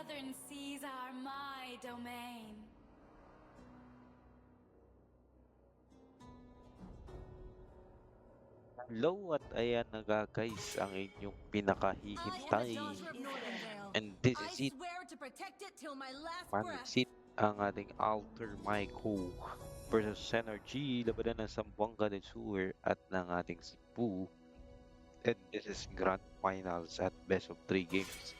southern seas are my domain. Hello at ayan na nga guys ang inyong I am a pinakahihintay. daughter of Northernvale. And this I is it, swear to protect it till my last breath. pansit ang ating Alter Maiko versus Synergy, labanan ng Zamboanga del Sur at ng ating Cebu. And this is Grand Finals at best of 3 games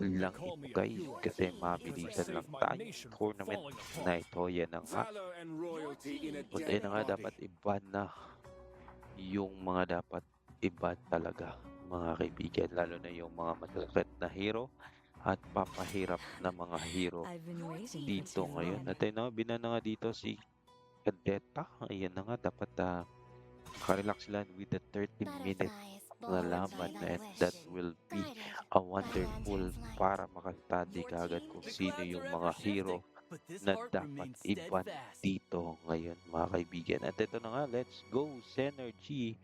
lang Call ito me a guys hero kasi because I mabilisan lang saved my tayo nation from tournament falling na apart. ito. Yan na nga. Valor and royalty in a At dead ayun na nga, dapat body. iba na yung mga dapat iba talaga mga kaibigan, lalo na yung mga masasakit na hero at papahirap na mga hero I've been waiting dito ngayon. At ayun na nga, binana nga dito si Kadeta. Ayan na nga, dapat makarelax lang with the 30-minute na laban and that will be a wonderful para makastudy kaagad kung sino yung mga hero na dapat iban dito ngayon mga kaibigan. At ito na nga, let's go Synergy.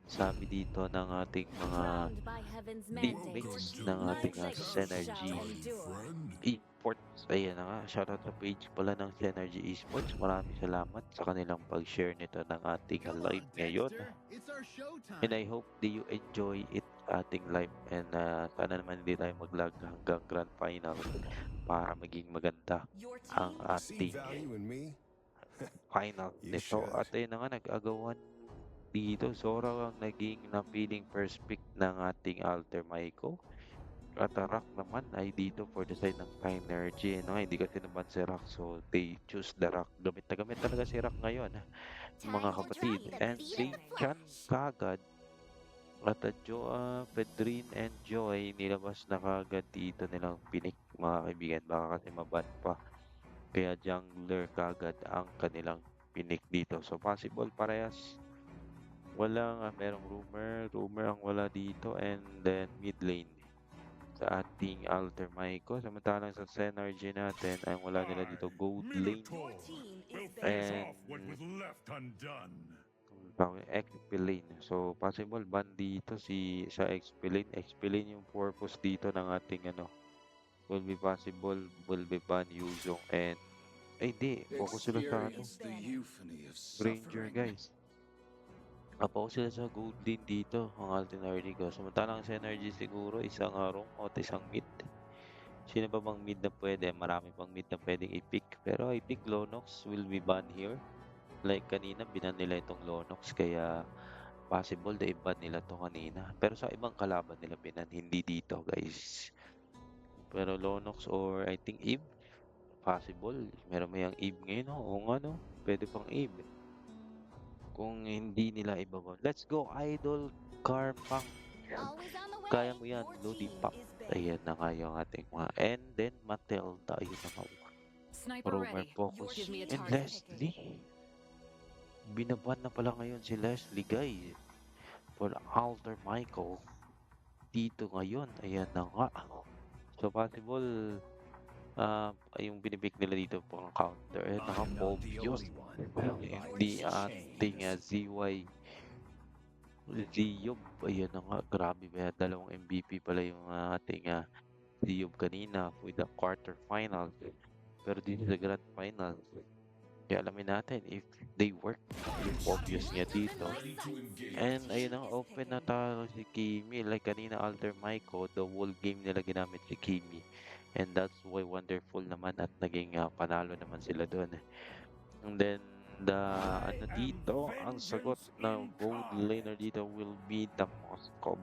Sabi dito ng ating mga Crowned by heaven's teammates mandate. ng My ating legacy Synergy shall endure. Esports. Ayan na nga, shoutout sa page pala ng Synergy Esports. Maraming salamat sa kanilang pag-share nito ng ating live ngayon. It's our showtime. And I hope that you enjoy it ating live and sana naman hindi tayo mag-lag hanggang grand final para maging maganda Your ang team See ating value in me? final You nito. should. At ayun na nga, nag-agawan dito. Sora ang naging napiling first pick ng ating Alter Maiko. At Rock naman ay dito for the side ng Synergy. No? Hindi kasi naman si Rock, so they choose the Rock. Gamit na gamit talaga si Rock ngayon, mga kapatid. And si Chan kagad at Pedrin and Joy nilabas na kagad dito nilang pinik mga kaibigan. Baka kasi maban pa. Kaya jungler kagad ang kanilang pinik dito. So possible parehas. Walang merong rumor ang wala dito, and then mid lane sa ating Alter Maiko. Samantalang sa Synergy natin, ang wala nila dito gold lane Minotaur team will is finish and off what was left undone. XP lane. So possible ban dito sa XP lane. XP lane yung purpose dito ng ating will be possible, will be ban Yuzong and ay di, focus sila sa Experience the euphony of Ranger suffering. guys. Focus sila sa gold lane dito, ang Altinardy ko. Samantalang sa energy siguro, isang roam at isang mid. Sino pa bang mid na pwede? Marami pang mid na pwedeng i-pick. Pero I think Lonox will be banned here. Like kanina, binan nila itong Lonox. Kaya possible na i-ban nila to kanina. Pero sa ibang kalaban nila binan, hindi dito guys. Pero Lonox or I think Eve, possible. Meron may ang Eve ngayon, no? O nga, no? Pwede pang Eve. Kung hindi nila ibaba. Let's go, Idol Carpang. Always on the way. Kaya mo yan, Your Lodi team Pop. is banned. Ayan na nga yung ating mga. And then, Matilda. Ayun na nga. Sniper Rumor ready. focus. Give me a And target. Leslie. Binaban na pala ngayon si Leslie, guys. For Alter Michael. Dito ngayon. Ayan na nga. So, possible, yung binibig nila dito pang counter. Ayan na nga, I'm not the Mobius. only one bound by Hindi these ating chains. ZY Ziob. Ayan na nga, grabe ba yan? Dalawang MVP pala yung ating Ziob kanina with the quarterfinals. Pero dito sa grand finals, kaya alamin natin if they work yung obvious niya dito. And ayun na, open na tayo si Kimi. Like kanina, Alter Maiko, the whole game nila ginamit si Kimi. And that's why wonderful naman at naging panalo naman sila doon. And then, dito, ang sagot ng gold laner dito will be the Moskov.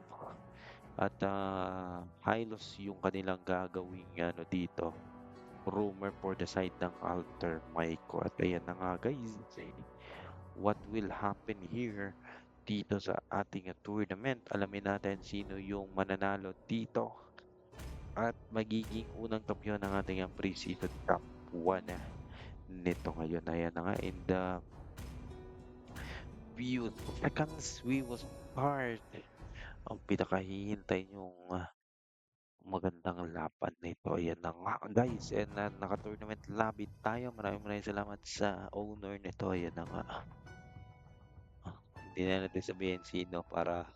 At Hylos yung kanilang gagawing dito. Rumor for the side ng Alter Maiko. At ayan na nga guys. What will happen here dito sa ating tournament? Alamin natin sino yung mananalo dito. At magiging unang kampiyon ng ating pre-season top 1 nito ngayon. Ayan na nga, in the few seconds we will start ang pinakahihintay yung magandang laban nito. Ayan na nga guys, and naka-tournament lobby tayo. Maraming salamat sa owner nito. Ayan na nga. Ah, Hindi na natin sabihin sino para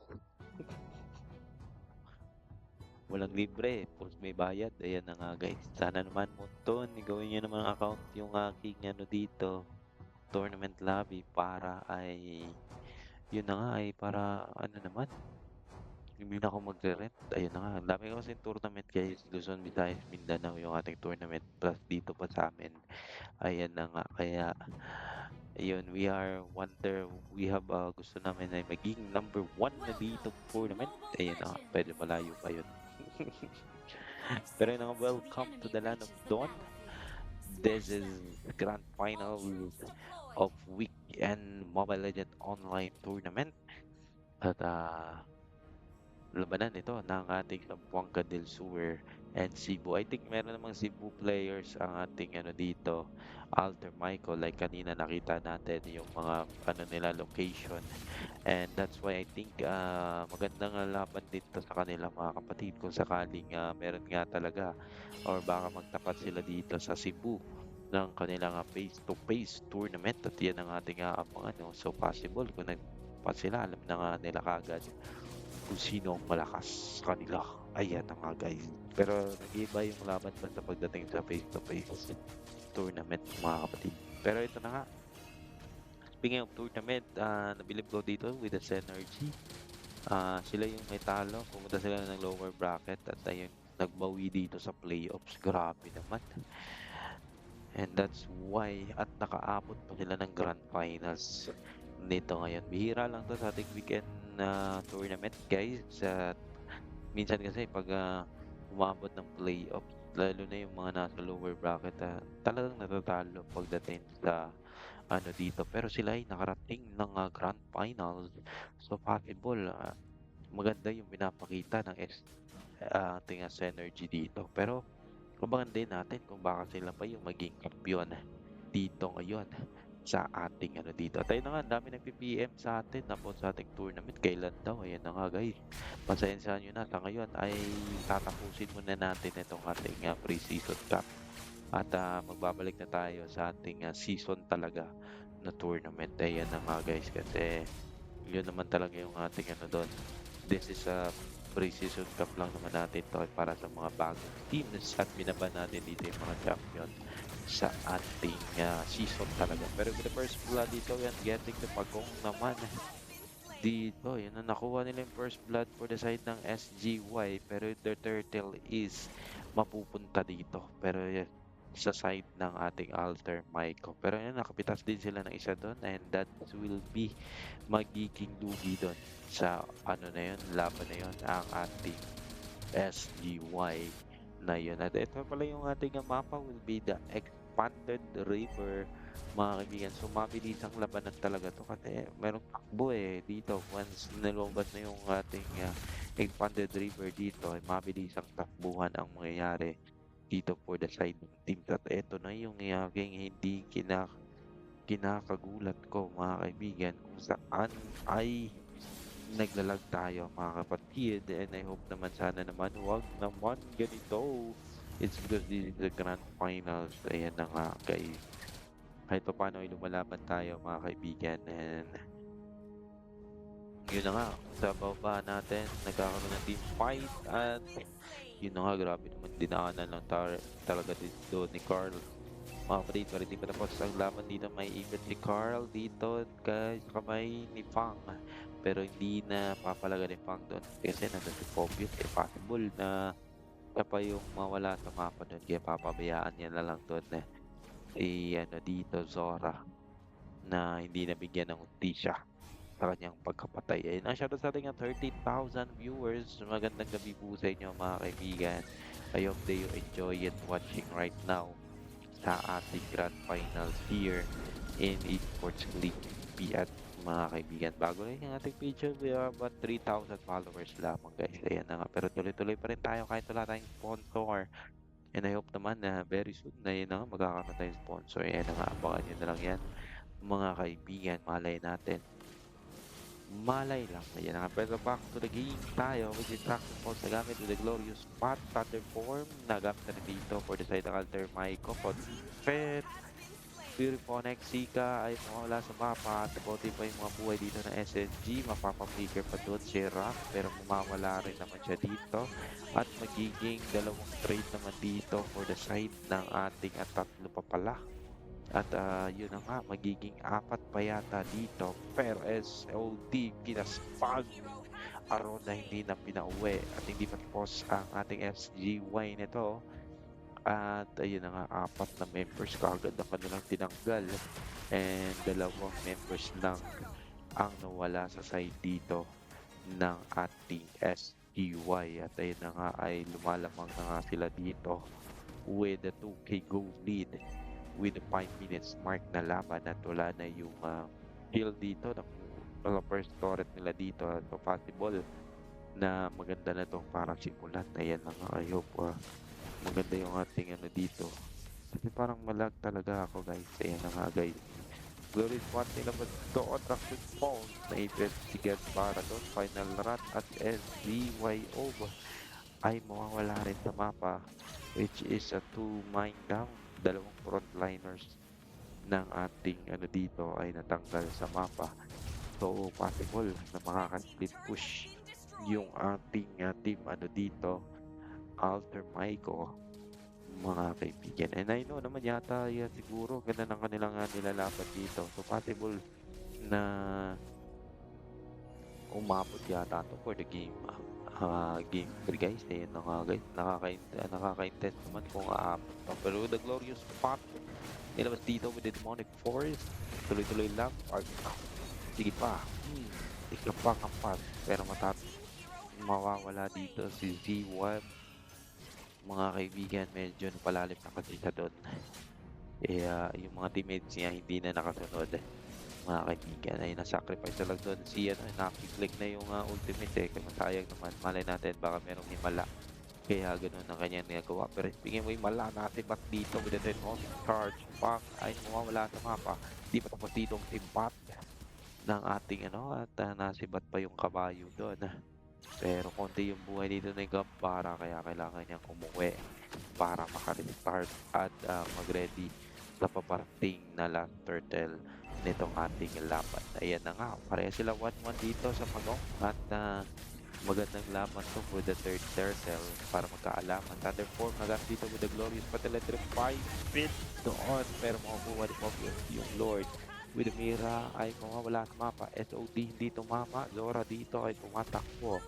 walang libre, puro may bayad. Ayan na nga guys. Sana naman Monton, gawin niyo naman ang account yung aking ano dito, tournament lobby para ay yun na nga ay para ano naman, hindi na ako magre-rent. Ayun na nga, ang dami ko kasing tournament guys. Luzon, Visayas, Mindanao yung ating tournament plus dito pa sa amin. Ayan na nga, kaya ayun, we have gusto namin ay maging number 1 na dito tournament. Ayun na nga, pwede malayo pa yun. Pero yun na nga, welcome to the land of Dawn. This is grand final of weekend Mobile Legends online tournament. At labanan ito ng ating Zamboanga del Sur and Cebu. I think meron namang Cebu players ang ating ano dito, Alter Michael. Like kanina nakita natin yung mga ano nila location. And that's why I think magandang laban dito sa kanila mga kapatid kung sakaling meron nga talaga or baka magtapat sila dito sa Cebu ng kanilang face-to-face tournament at yan ang ating ano. So possible kung nagpat sila, alam na nga nila kagad kung sino ang malakas sa kanila. Ayan na nga guys. Pero nag-iba yung laban basta pagdating sa face-to-face tournament mga kapatid. Pero ito na nga. Speaking of tournament, nabilib ko dito with the Synergy. Sila yung may talo. Pumunta sila ng lower bracket at ayun, nagbawi dito sa playoffs. Grabe naman. And that's why at nakaabot pa sila ng grand finals nito ngayon. Bihira lang to sa ating weekend tournament guys. Minsan kasi pag umabot ng playoff, lalo na yung mga nasa lower bracket, talagang natatalo pagdating sa ano dito. Pero sila ay nakarating ng grand finals. So possible, maganda yung pinapakita ng ating Synergy dito. Pero abangan din natin kung baka sila pa yung maging kampiyon dito ngayon sa ating ano dito. At ayun na nga, ang dami nag-PM sa atin about sa ating tournament. Kailan daw? Ayan na nga guys. Pasensyahan nyo na. Sa ngayon ay tatapusin muna natin itong ating pre-season cup. At magbabalik na tayo sa ating season talaga na tournament. Ayan na nga guys. Kasi yun naman talaga yung ating ano doon. This is a pre-season cup lang naman natin to para sa mga bagong teams at binaban natin dito yung mga champion sa ating season talaga. Pero with the first blood dito, yan, getting the pagong naman dito. Yun na nakuha nila yung first blood for the side ng SGY. Pero the turtle is mapupunta dito. Pero yan, sa side ng ating Alter Michael. Pero yan, nakapitas din sila ng isa doon and that will be magiging lugi doon sa ano na yun, laban na yun, ang ating SGY na yun. At ito pala yung ating mapa will be the Expanded River mga kaibigan. So mabilis ang labanan talaga to kasi merong takbo dito. Once nilobas na yung ating Expanded River dito, ay mabilis ang takbuhan ang mangyayari dito for the side ng team. At ito na yung aking hindi kinakagulat ko mga kaibigan kung saan ay naglalag tayo mga kapatid, and I hope naman sana naman wag naman ganito. It's because this is the grand finals. Ayan na nga guys, kahit pa paano ay lumalaban tayo mga kaibigan. And yun na nga, sa baba natin nagkakaroon ng team fight at yun na nga, grabe naman dinaanan lang talaga dito ni Carl. Mga kapatid, pa rin di pa tapos ang laban dito. May even si Carl dito guys, kamay ni Fang. Pero hindi na papalaga ni Fang doon kasi nandun si Pobius. Possible na pa yung mawala sa mapa doon. Kaya papabayaan niya na lang doon ano dito, Zora, na hindi nabigyan ng Tisha sa kanyang pagkapatay. Ayun, shoutout sa ating 13,000 viewers. Magandang gabi po sa inyo mga kaibigan. I hope that you enjoy it watching right now sa ating grand finals here in Esports League PS mga kaibigan. Bago rin yung ating picture, we have about 3,000 followers lamang guys. Ayan na nga, pero tuloy-tuloy pa rin tayo kahit wala tayong sponsor. And I hope naman na very soon na yun na nga, magkakaroon tayong sponsor. Ayan na nga, abangan nyo na lang yan mga kaibigan. Malay natin, malay lang. Ayan na nga, pero back to the game tayo with the traction post na gamit with the glorious spot thunder form na gamit na rin dito for the side ng Alter Michael. Purifonex, Sika ay mawala sa mapa at konti pa yung mga buhay dito na SSG. Mapapapigure pa doon si Rock pero mamawala rin naman siya dito. At magiging dalawang trade naman dito for the side ng ating at tatlo pa pala. At yun na nga, magiging apat pa yata dito. Pero SOD kinaspag araw na hindi na pinauwi at hindi pa tapos ang ating SGY nito. At ayun na nga, apat na members kaagad ang kanilang tinanggal. And dalawang members lang ang nawala sa side dito ng ating SGY. At ayun na nga ay lumalamang na nga sila dito with the 2K goal lead with the 5 minutes mark na laban at wala na yung kill dito ng first turret nila dito. So possible na maganda na to parang simulan. Ayan na nga, I hope maganda yung ating ano dito. Kasi parang malag talaga ako guys. Ayan na nga guys. Glory Squad nila ba doon? Traction Falls na i-investigate para doon. Final run at SDYO ay mawawala rin sa mapa. Which is a 2 mine down. Dalawang frontliners ng ating ano dito ay natanggal sa mapa. So possible na makaka-split push yung ating team ano dito. Alter Maiko, mga kaibigan. And I know naman yata yan siguro ganda ng kanilang nilalaban dito. So possible na umabot yata to for the game game 3 guys. Eh, guys, nakaka-intense naman kung aabot to. Pero with the glorious spot nilabas dito with the demonic force, tuloy-tuloy lang. Sige pa. Isa pa kampas. Pero mawawala dito si Z1. Mga kaibigan, medyo napalalim na kasi siya doon. Eh, yung mga teammates niya hindi na nakasunod. Mga kaibigan, ay nasacrifice na lang doon. Si nakiklik na yung ultimate eh. Kaya masayang naman. Malay natin, baka merong himala. Kaya ganun ang kanyang nagawa. Pero speaking mo himala natin, ba't dito with the most charge pack ay mawawala sa mapa. Di pa tapos dito ang timbat ng ating at nasibat pa yung kabayo doon. Pero konti yung buhay dito ng Gambara kaya kailangan niyang umuwi para maka-restart at mag-ready sa paparating na last turtle nitong ating laban. Ayan na nga, pareha sila 1-1 dito sa Magong at magandang laban to for the third turtle para magkaalaman. Thunderform nagas dito with the glorious Pateletri 5 spin doon pero makukuha yung Lord. With the Mira ay mawawala sa mapa. SOD hindi tumama. Zora dito ay tumatakbo.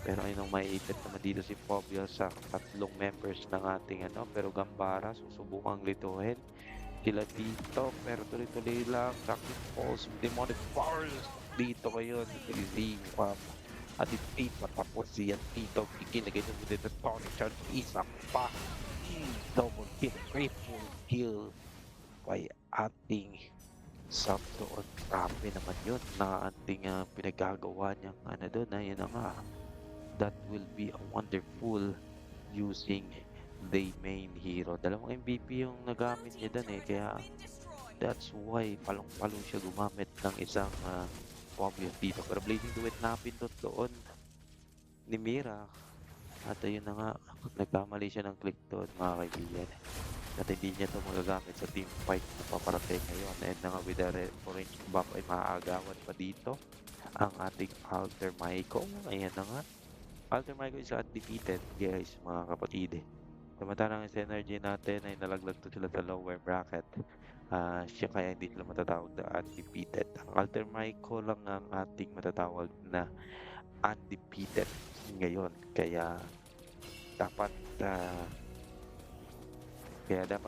Pero ayun ang maiipit naman dito si Fobia sa tatlong members ng ating pero Gambara susubukang lituhin sila dito pero tuloy-tuloy lang. Tracking Falls, Demonic Powers dito kayo si at i-8 matapos siya dito ikinagay nyo with the Tony Charge isa pa double kill, triple kill by ating Sam doon. Grabe naman yun na ating pinagagawa niyang doon. Ayun na nga. That will be a wonderful using the main hero. Dalawang MVP yung nagamit niya doon eh. Kaya that's why palong-palong siya gumamit ng isang obvious dito. Pero Blazing Duet napindot doon ni Mira. At ayun na nga. Nagkamali siya ng click doon mga kaibigan. At hindi niya ito magagamit sa team fight na paparating ngayon. And nga with the orange buff ay maaagawan pa dito ang ating Alter Maiko. Ayan na nga. Alter Maiko is undefeated guys mga kapatid. Samantalang sa energy natin ay nalaglag to sila sa lower bracket. Siya kaya hindi sila matatawag na undefeated. Ang Alter Maiko lang ang ating matatawag na undefeated ngayon. Kaya dapat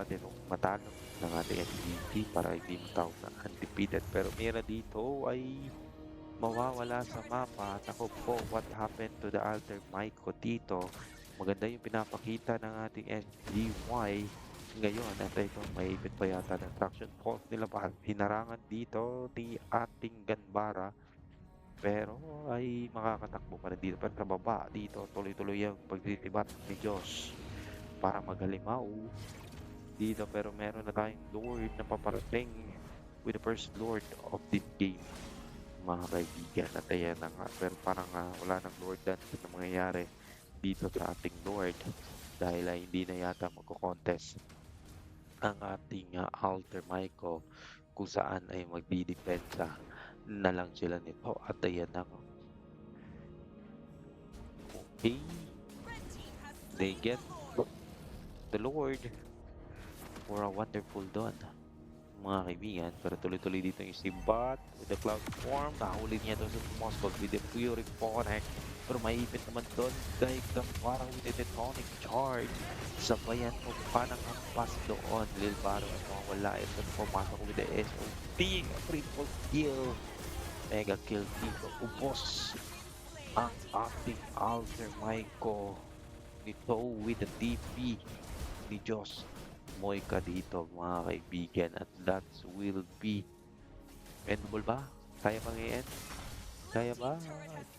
din matalo ng ating MVP para hindi matawag na undefeated. Pero Mira dito ay mawawala sa mapa. At ako po, what happened to the Alter Maiko dito? Maganda yung pinapakita ng ating SGY ngayon. At ito, may ipit pa yata ng traction pulse nila pa. Hinarangan dito ni ating Gambara. Pero ay makakatakbo pa rin dito. Pero sa baba dito, tuloy-tuloy yung pagtitibat ni Josh para maghalimaw dito. Pero meron na tayong Lord na paparating with the first Lord of this game mga kaibigan. At ayan na nga. Pero parang wala ng Lord dance na mangyayari dito sa ating Lord dahil hindi na yata magko-contest ang ating Alter Michael kung saan ay magdidepensa na lang sila nito at ayan na nga. Okay, they get the Lord for a wonderful dawn mga kaibigan, pero tuloy-tuloy dito yung si Bat with the cloud form. Nahuli niya doon sa Moskov with the Fury Connect, pero maipit naman doon dahil parang with the Tectonic Charge. Sabayan mo pa ng ampas doon. Lil Baro at mawala ito na pumasok with the SOT. Triple kill, mega kill dito. Ubos ang ating Alter Michael nito with the DP ni Diyos Moika dito mga kaibigan, at that will be endable ba? Kaya pang i-end? Kaya ba?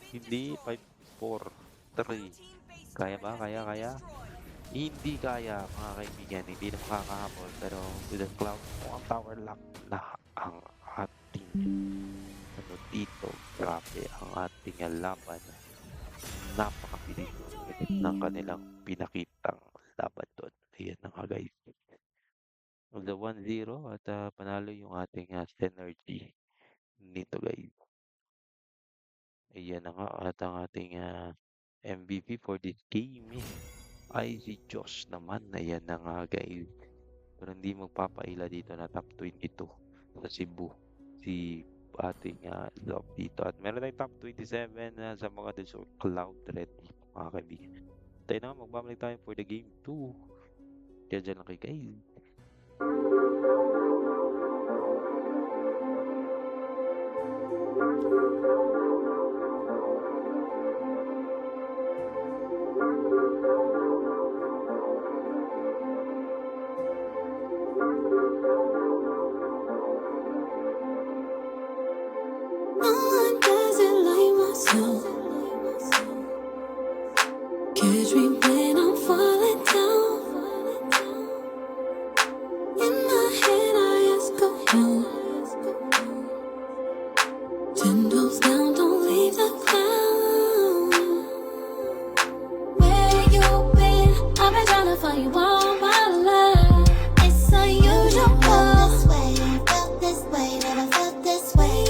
Hindi. 5, 4, 3. Kaya ba? Kaya? Hindi kaya mga kaibigan, hindi na makakahabol, pero with the cloud ang tower lock na ang ating ano dito. Grabe ang ating laban. Napakabilis ng kanilang pinakitang laban doon. Ayan na nga guys. Of the 1-0 at panalo yung ating synergy nito guys. Ayan na nga, at ang ating MVP for this game ay si Josh naman. Ayan na nga guys. Pero hindi magpapaila dito na top 22 sa Cebu si ating love dito. At meron tayong top 27 sa mga Desert Cloud Red mga kaibigan. Tayo na, magbabalik tayo for the game 2. Kaya dyan lang kayo guys. No one does it like myself. Catch me when I'm falling down. In my head, I ask around. 10 toes down, don't leave the ground. Where you been? I've been trying to find you all my life. It's unusual. This way, felt this way, never felt this way.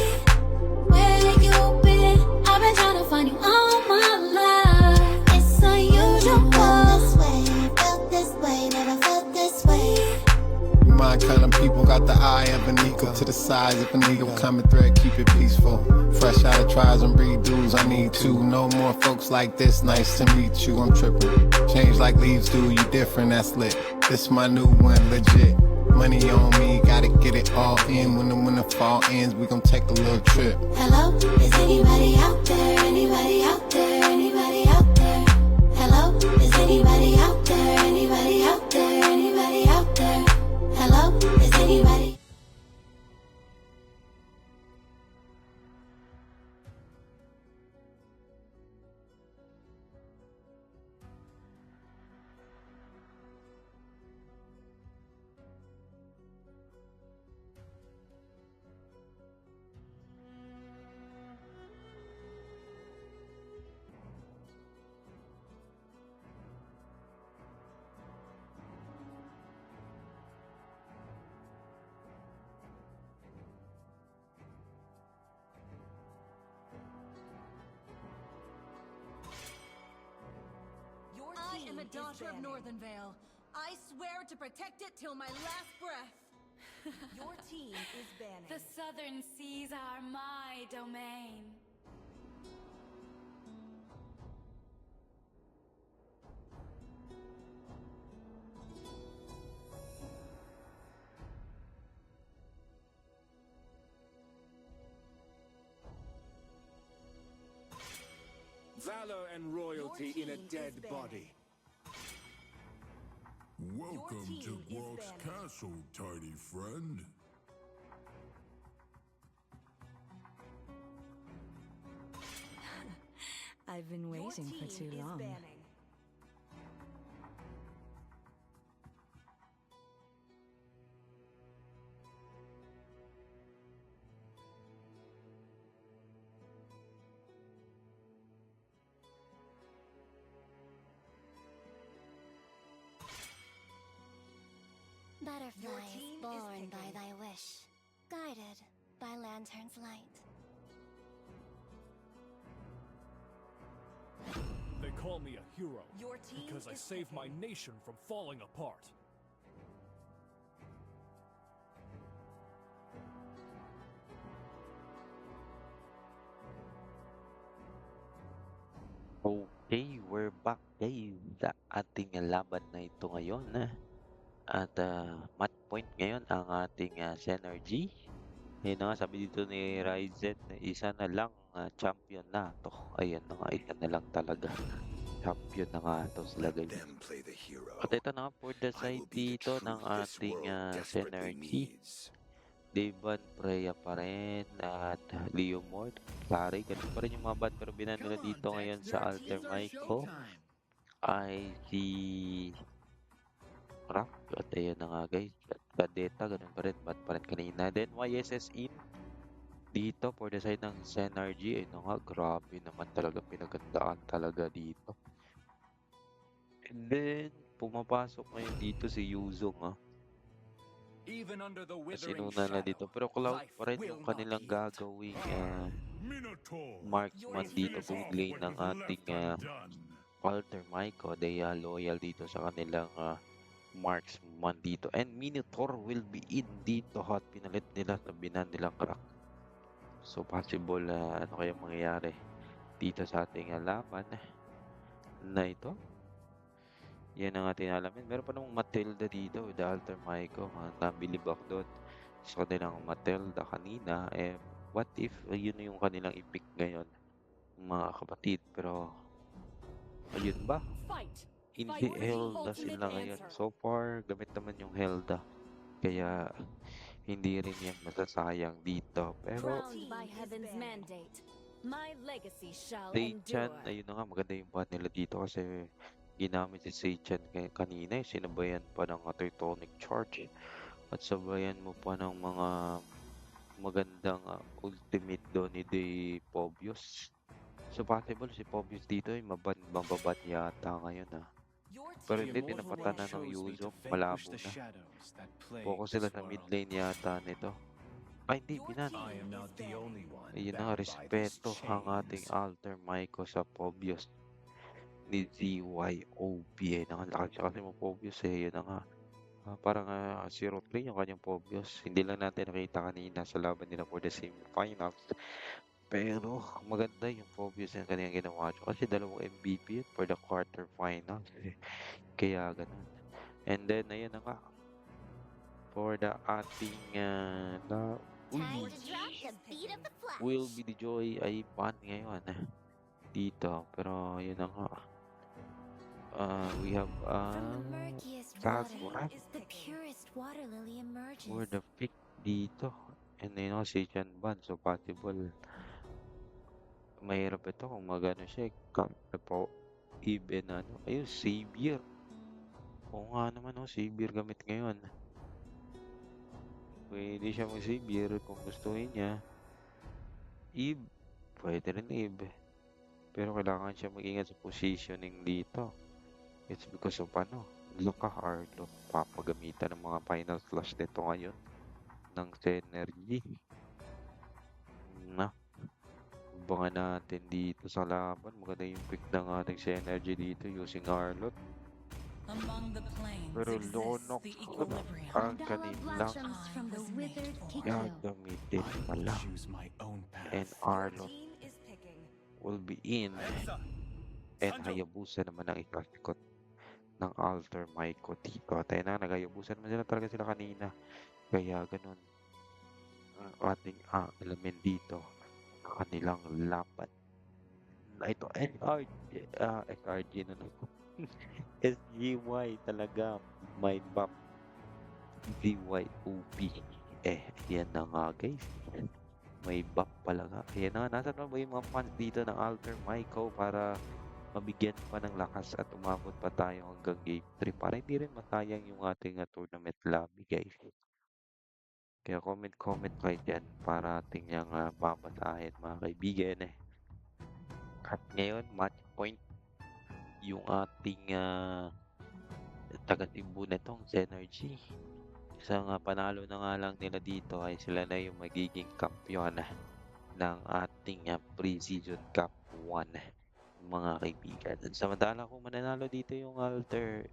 Where you been? I've been trying to find you all my life. It's unusual. This way, felt this way, never felt this way. My kind of people got the eye of an eagle to the size of an eagle. Common thread, keep it peaceful. Fresh out of tries and breed dudes, I need to. No more folks like this, nice to meet you. I'm tripping. Change like leaves do, you different, that's lit. This my new one, legit. Money on me, gotta get it all in. When the fall ends, we gon' take a little trip. Hello, is anybody out there? Anybody out there? Anybody out there? Hello, is anybody out there? Anybody out there? Anybody out there? Hello, is anybody? I am a daughter of Northern Vale. I swear to protect it till my last breath. Your team is banning. The southern seas are my domain. Valor and royalty in a team is dead banning. body. Welcome to team is Gwalk's banning. castle, tiny friend. I've been Your waiting for team too is long. banning. Better butterfly is team is born by picking. thy wish, guided by lantern's light. They call me a hero Your team because I is saved my picking. nation from falling apart. Okay, we're back guys sa ating laban na ito ngayon. At match point ngayon ang ating Synergy. Ayun na nga, sabi dito ni Ryzen, isa na lang champion na to. Ayan na nga, isa na lang talaga. Champion na nga to sila guys. Them play the hero. At ito na nga for the I side will be the dito truth ng this ating world desperately Synergy. needs. Devan Preya pa rin at Leo Mort. Clary, ganun pa rin yung mga bad pero binan nila dito ngayon sa Alter Myco ay si Rock. At ayun na nga guys. At Kadeta, ganun pa rin. Bad pa rin kanina. Then YSS in dito for the side ng Synergy. Ayun na nga, grabe naman talaga. Pinagandaan talaga dito. And then, pumapasok ngayon dito si Yuzong. Even under the Kasi withering inuna na shadow, dito. Pero Cloud life pa rin will yung not kanilang yield. gagawing Minotaur. marksman Your dito. team Kung is lane what ng was ating left undone. Alter Myco. They are loyal dito sa kanilang marksman dito. And Minotaur will be in dito. Hot pinalit nila sa binan nilang crack. So possible ano kaya mangyayari dito sa ating laban na ito. Yan ang ating alamin. Meron pa namang Matilda dito with the Alter Myco. Nabilib ako doon sa kanilang Matilda kanina. What if yun yung kanilang i-pick ngayon, mga kapatid? Pero, ayun ba? Fight! Hindi Fight for the Helda ultimate sila ngayon. answer. So far, gamit naman yung Helda. Kaya, hindi rin yan masasayang dito. Pero, Crowned by heaven's mandate, my legacy shall Seichan, endure. ayun na nga, maganda yung ban nila dito kasi ginamit si Seichan kanina. Sinabayan pa ng Teutonic Charge. At sabayan mo pa ng mga magandang ultimate doon ni De Pobius. So possible si Pobius dito ay mababat yata ngayon Your Pero team hindi, is tinapatan na banned. ng Yuzong. Malabo na. Focus sila sa mid lane yata nito. Ay hindi, Your binan. team I am is not the banned. only one. Ayun na nga, bound by respeto these ang ating chains. Alter Myco sa Pobius ni ZYOB. Nakalakas siya kasi mo Pobius Yun na nga. Parang 0-3 yung kanyang Pobius. Hindi lang natin nakita kanina sa laban nila for the semifinals. Pero maganda yung Pobius yung kanyang ginawa. Kasi dalawang MVP yun for the quarterfinals. Kaya ganun. And then, ayun na nga. For the ating Time to drop the beat of the flash. Will Be The Joy ay ban ngayon dito. Pero yun na nga. We have From the murkiest Sakura water, the purest water lily emerges. for the pick dito. And you know, si Chan Ban. So possible mahirap ito kung magano siya. Po even ayun, Savior. Oo nga naman, Savior gamit ngayon. Pwede siya mag-Savior kung gustuhin niya. Eve, pwede rin Eve. Pero kailangan siya mag-ingat sa positioning dito. It's because of Luka Harlow. Papagamitan ng mga final slash nito ngayon ng Synergy. Abangan natin dito sa laban. Maganda yung pick ng ating Synergy dito using Harlow. Among the plains Pero exists Lonok the equilibrium. ang Mandala kanilang blossoms from the withered kiko. gagamitin pala. Choose my own And path. Your Arlo team is picking. will be in. And Hayabusa naman ang ikasikot ng Alter Myco dito. Tayo na, nag-Hayabusa naman talaga sila kanina. Kaya ganun ang ating element dito ng kanilang laban. Na ito, SRG na naman. SGY talaga. My bap. GYOP. Yan na nga guys. May bap pala nga. Ayan na nga. Nasaan na ba yung mga fans dito ng Alter Myco para mabigyan pa ng lakas at umabot pa tayo hanggang game 3 para hindi rin matayang yung ating tournament lobby guys. Kaya comment kayo dyan para ating yung babasahin mga kaibigan At ngayon, match point yung ating taga-Cebu na itong Synergy. Isang panalo na nga lang nila dito ay sila na yung magiging kampiyon ng ating Pre-Season Cup 1, mga kaibigan. At samantala kung mananalo dito yung Alter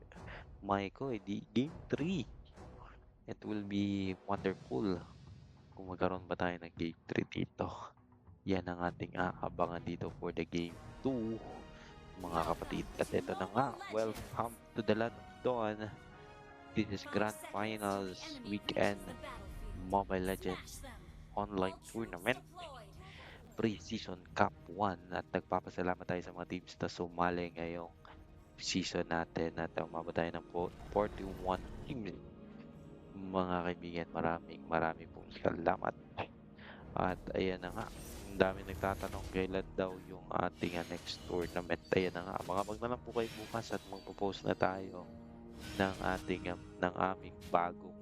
Maiko, di Game 3. It will be wonderful kung magkaroon ba tayo ng Game 3 dito. Yan ang ating aabangan dito for the Game 2, mga kapatid. At ito na nga, welcome to the Land of Dawn. This is Grand Finals Weekend Mobile Legends Online Tournament Pre-Season Cup 1. At nagpapasalamat tayo sa mga teams na sumali ngayong season natin at umabot tayo ng 41 teams. Mga kaibigan, maraming pong salamat. At ayan na nga, ang dami nagtatanong kailan daw yung ating next tournament. Ayan na nga, mga na lang po kayo bukas at magpo-post na tayo ng aming bagong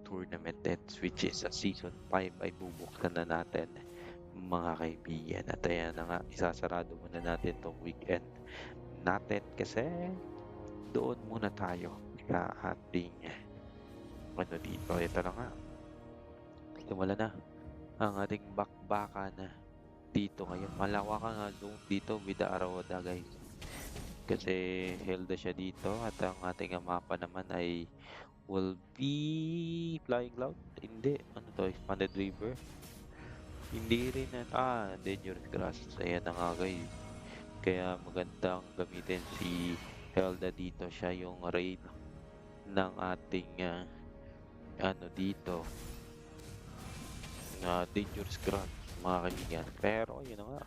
tournament, which is sa season 5 ay bubuksan na natin, mga kaibigan. At ayan na nga, isasarado muna natin tong weekend natin kasi doon muna tayo sa ating dito. Ito na nga, simula na ang ating bakbakan dito ngayon. Malawakan nga zone dito with the Arawada, guys, kasi Hilda siya dito. At ang ating mapa naman ay will be Flying Cloud. Hindi, ano to, Expanded River. Hindi rin Dangerous Grass. Ayan na nga, guys, kaya magandang gamitin si Hilda dito. Siya yung raid ng ating dito na Dangerous Grass, mga kaibigan. Pero yun na nga,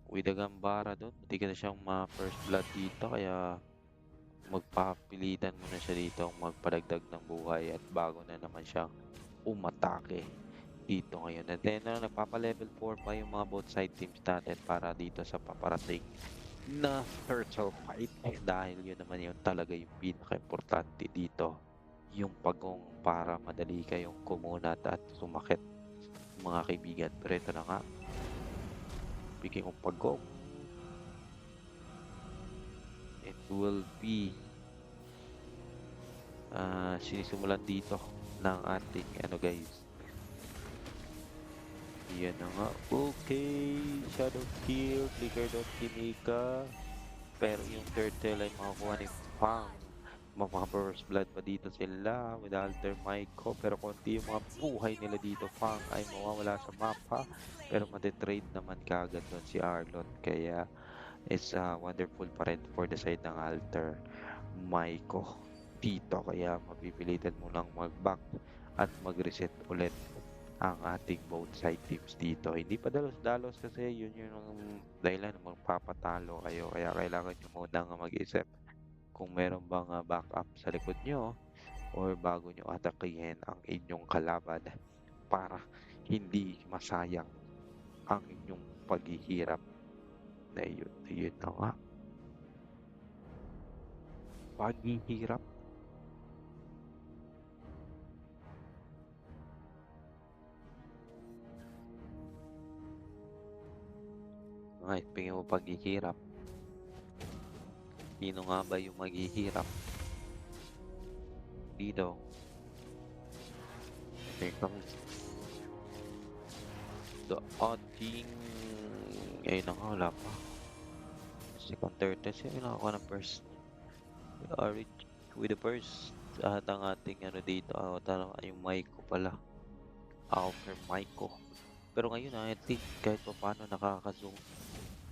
with the Gambara doon, hindi ka na siyang first blood dito, kaya magpapilitan muna siya dito magpadagdag ng buhay at bago na naman siyang umatake dito ngayon. And then nagpapa-level 4 pa yung mga both side teams natin para dito sa paparating na turtle fight, dahil yun naman yung talaga yung pinaka-importante dito, yung pagong para madali kayong kumunat at sumakit, mga kaibigan. Pero ito na nga, speaking of pagong, it will be sinisimulan dito ng ating guys. Yan na nga. Okay, Shadow Kill, Flicker.Kimika, pero yung turtle ay makakuha ni Fang. Mapaka-first blood pa dito sila with Alter Maiko, pero konti yung mga buhay nila dito. Fang ay mawawala sa mapa, pero matitrade naman kagad doon si Arlot, kaya it's wonderful pa rin for the side ng Alter Maiko dito. Kaya mapipilitan mo lang mag-back at mag-reset ulit ang ating both side teams dito. Hindi pa dalos kasi yun yung dahilan magpapatalo kayo, kaya kailangan nyo munang mag-isip kung meron bang backup sa likod nyo or bago nyo atakihin ang inyong kalaban para hindi masayang ang inyong paghihirap na yun na nga, paghihirap. Speaking mo paghihirap, sino nga ba yung maghihirap dito? Here comes the ating ayun na nga, wala pa. Second, third test, yun nakakuha ng first. With the first at ang ating dito, yung Maiko pala, Alter Maiko. Pero ngayon I think kahit pa paano nakaka-zoom,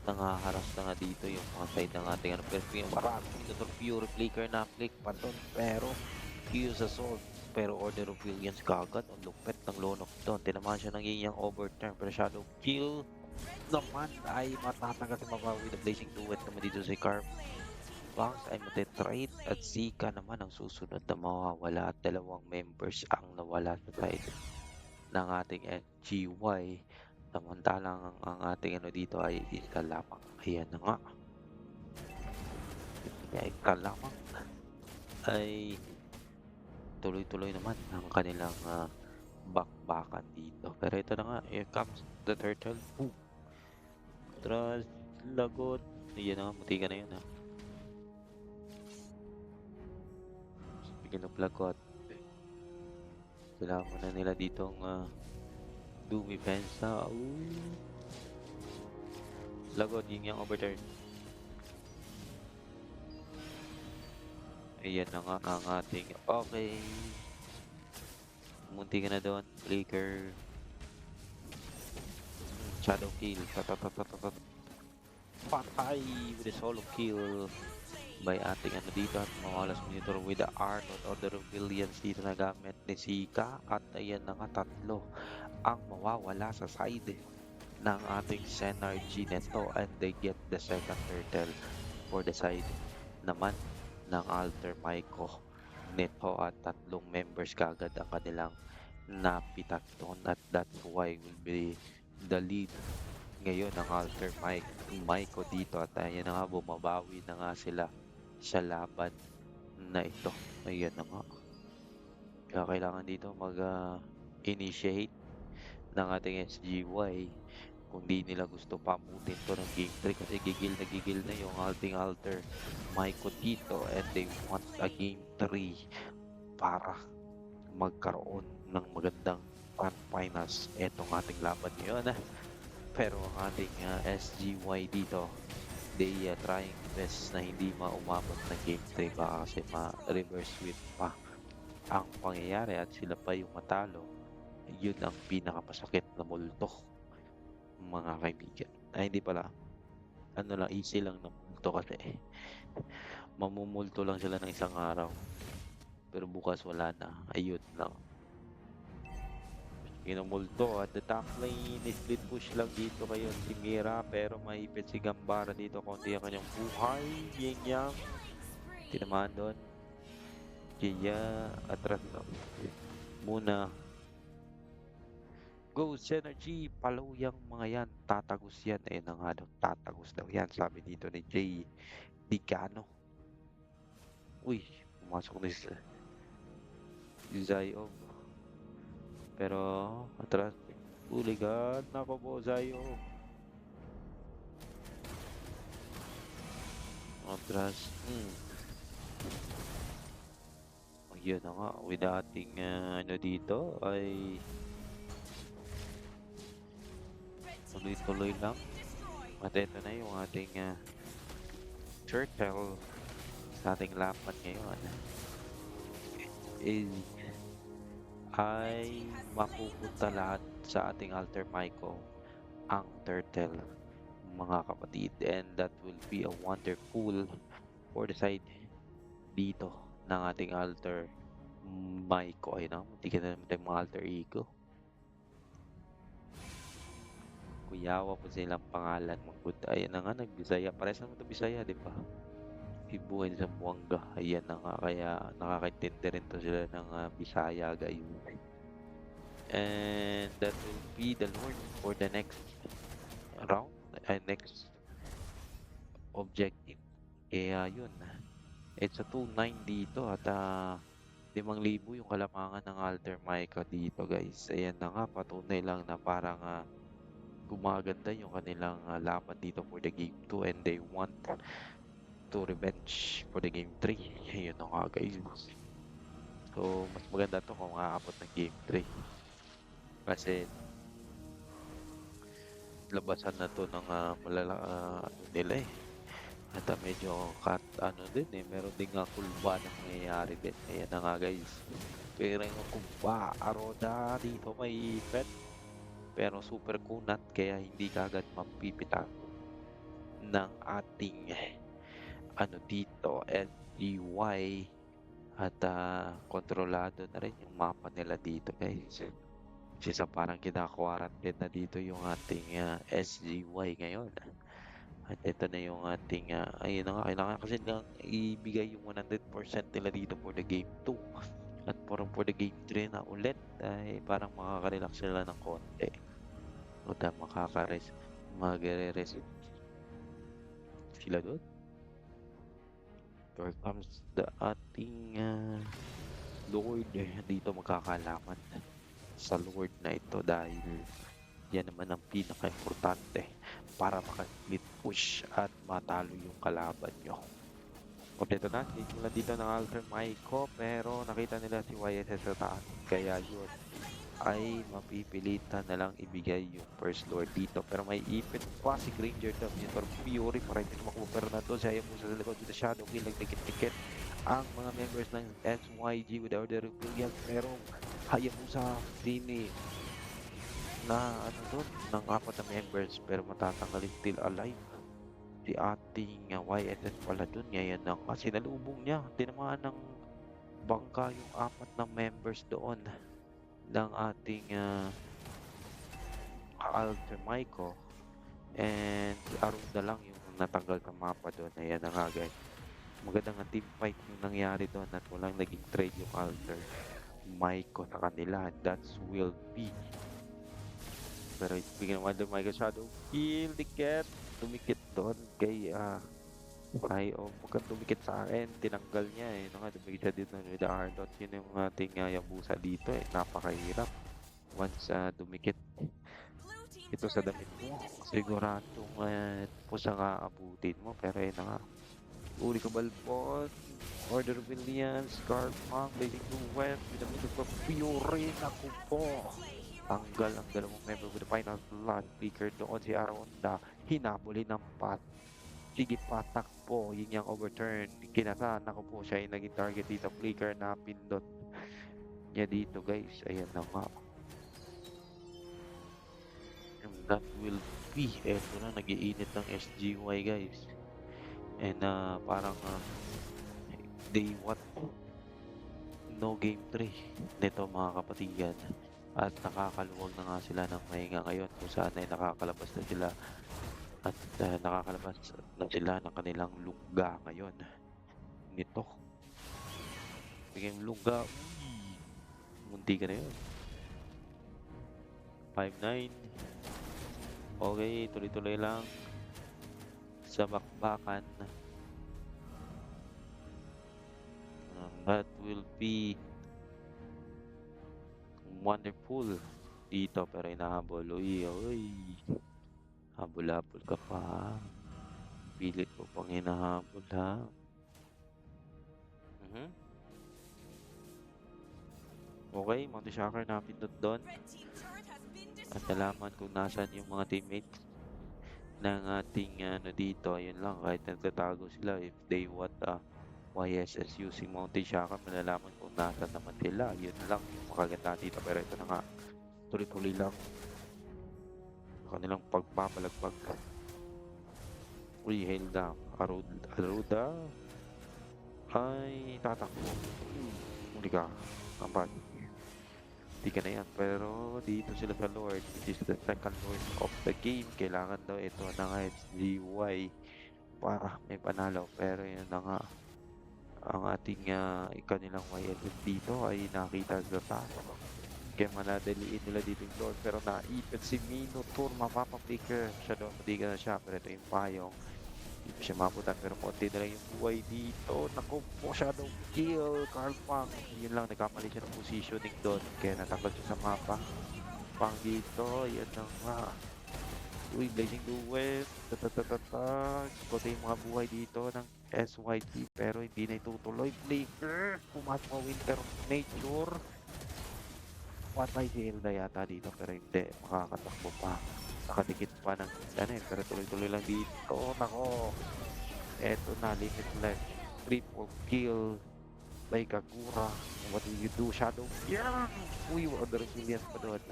nangaharas na nga dito yung mga side ng ating pero marami dito pure flicker na flick pa doon, pero use assault, pero Order of Williams kagad ang lupet ng Lone of Dawn. Tinamaan siya ng iyang overturn, pero Shadow Kill naman ay matatagal sa mga with the Blazing Duet naman dito si Carp. Banks ay matitrade at Zika naman ang susunod na mawawala, at dalawang members ang nawala sa side ng ating NGY. Samantalang ang ating dito ay isa lamang. Ayan na nga. Kaya isa lamang ay tuloy-tuloy naman ang kanilang bakbakan dito. Pero ito na nga, here comes the turtle. Trust, lagot. Ayan na nga, muti ka na yun Speaking of lagot, Kailangan muna nila ditong dumipensa. Lagot, yun yung overturn. Ayan na nga ang ating... Okay. Munti ka na doon. Flicker. Shadow kill. Patay with a solo kill by ating ano dito at Mawalas Monitor with the art of the Rebellions dito na gamit ni Sika. At ayan na nga, tatlo ang mawawala sa side ng ating Synergy neto, and they get the second turtle for the side naman ng Alter Maiko neto, at tatlong members kagad ang kanilang napitak doon, at that's why will be the lead ngayon ng Alter Maiko dito. At ayan na nga, bumabawi na nga sila sa laban na ito. Ayan na nga, kaya kailangan dito mag-initiate ng ating SGY kung di nila gusto pamutin to ng game 3, kasi gigil na yung ating Alter Maiko dito, and they want a game 3 para magkaroon ng magandang grand finals etong ating laban ngayon. Pero ang ating SGY dito, they trying best na hindi maumabot ng game 3, baka kasi ma-reverse sweep pa ang pangyayari at sila pa yung matalo. Yun ang pinakapasakit na multo, mga kaibigan. Ay, hindi pala. Ano lang, easy lang na multo kasi mamumulto lang sila ng isang araw. Pero bukas wala na. Ayun lang. Inumulto at the top lane, split push lang dito kayo si Mira, pero maipit si Gambara dito. Konti ang kanyang buhay. Yang yang. Tinamaan doon. Kaya atras na muna. Go Synergy, paluyang mga yan, tatagos yan. Eh na nga daw, tatagos daw yan, sabi dito ni Jay Dicano. Uy, pumasok na si Zayov. Pero atras, uligan, nako po Zayov. Atras, yun na nga, with ating ano dito ay tuloy-tuloy lang. At ito na yung ating turtle sa ating laban ngayon. Ay mapupunta lahat sa ating Alter Maiko ang turtle, mga kapatid. And that will be a wonderful for the side dito ng ating Alter Maiko. Ay na, hindi ka na naman tayong mga Alter Ego. Kuyawa po silang pangalan. Ayan na nga, nagbisaya. Pares naman ito Bisaya, di ba? Ibuhay sa Buanga. Ayan na nga, kaya nakakaintindi rin to sila ng Bisaya gayon. And that will be the Lord for the next round. Next objective. Kaya yun. It's a 2-9 dito at 5,000 yung kalamangan ng Alter Maiko dito, guys. Ayan na nga, patunay lang na parang gumaganda yung kanilang laban dito for the game 2, and they want to revenge for the game 3. Yun na nga, guys. So mas maganda to kung aabot ng game 3, kasi labasan na to ng nila eh. At medyo din eh, meron din nga kulba na nangyayari din. Ayan na nga, guys. Pero yung kulba, Aroda dito may pet, pero super kunat, kaya hindi kagad mapipitan ng ating dito SGY. At kontrolado na rin yung mapa nila dito, guys. Kasi parang kina-quarantine na dito yung ating SGY ngayon. At ito na yung ating ayun na nga, kailangan kasi lang ibigay yung 100% nila dito for the game 2. At for the game 3 na ulit ay parang makaka-relax sila ng konti. O magre-rest sila doon. Here comes the ating Lord. Dito magkakalaman sa Lord na ito, dahil yan naman ang pinaka-importante para maka-split push at matalo yung kalaban nyo, Kompleto na, mula dito ng Alter Maiko, pero nakita nila si YSS sa taas. Kaya yun ay mapipilitan na lang ibigay yung first lord dito. Pero may ipit pa si Granger Dominator Fury para hindi tumakbo. Pero nandun si Hayabusa sa likod dito. Shadow Kill, nagtikit-tikit ang mga members ng SYG with order of William. Pero Hayabusa, Dini na ano doon, ng 4 na members. Pero matatanggalin still alive si ating YSS pala dun. Ngayon na kasi nalubong niya. Tinamaan ng bangka yung 4 na members doon ng ating Alter Maiko. And Arunda lang yung natanggal sa mapa doon. Ayan na nga guys. Magandang team fight yung nangyari doon at walang naging trade yung Alter Maiko sa kanila. That's will be. Pero speaking of Alter Maiko, Shadow Kill, ticket. Tumikit doon kay ay huwag kang tumikit sa akin, tinanggal niya eh. Tumikit siya dito with the R-dot. Yun yung ating Yabusa dito eh. Napakahirap once dumikit ito sa damit mo. Siguradong po sa aabutin mo. Pero yun na nga, uli ka balbon, Order of Williams, Scarpang, Blazing to West with the middle of Fury. Naku po, tanggal ang dalawang member with the final blood. Flicker doon si Arunda, hinabuli ng pat. Sige pa, takbo, yun yung overturn. Kinasaan ako po siya yung naging target dito. Flicker na pindot niya dito guys. Ayan na nga. And that will be. Eto na, nag-iinit ng SGY guys. And parang day what? No game 3 nito mga kapatigan. At nakakaluwag na nga sila ng mahinga ngayon kung saan ay nakakalabas na sila. At nakakalabas na sila ng kanilang lungga ngayon. Nito. Bigyan lungga. Munti ka na yun. 5-9. Okay, tuloy-tuloy lang. Sa bakbakan. That will be wonderful dito pero inahabol. Uy. Habol-habol ka pa. Pilit mo pang hinahabol ha. Okay, Monty Shocker napindot doon. At nalaman kung nasan yung mga teammates ng ating dito. Ayun lang, kahit nagtatago sila. If they want YSS using Monty Shocker, malalaman kung nasan naman sila. Yun lang yung makaganda dito. Pero ito na nga, tuloy-tuloy lang kanilang pagpapalagbag. Uy, Hilda, Aruda ay tatakbo. Hindi ka, ampat. Hindi ka na yan, pero dito sila sa Lord, which is the second Lord of the game. Kailangan daw ito na nga GY para may panalo. Pero yun na nga, ang ating kanilang YSS dito ay nakita sa taas. Kaya manadaliin nila dito yung Lord. Pero naipit si Minotaur, mapapaplicker siya doon. Matiga na siya, pero ito yung payong. Hindi pa siya maputan, pero konti na lang yung buhay dito. Naku po, Shadow Kill, Carl Pang. Yun lang, nagkamali siya ng positioning doon. Kaya natanggal siya sa mapa. Pang dito, yan na nga. Uy, Blazing Duet. Konti yung mga buhay dito ng SYT, pero hindi na itutuloy. Flicker, pumasok ang Winter Nature. Patay si Hilda yata dito pero hindi, makakatakbo pa, nakadikit pa ng pero tuloy-tuloy lang dito. Nako, eto na, limit left, triple kill by Kagura. What do you do, Shadow? Yeah! Uy, order resilience pa doon.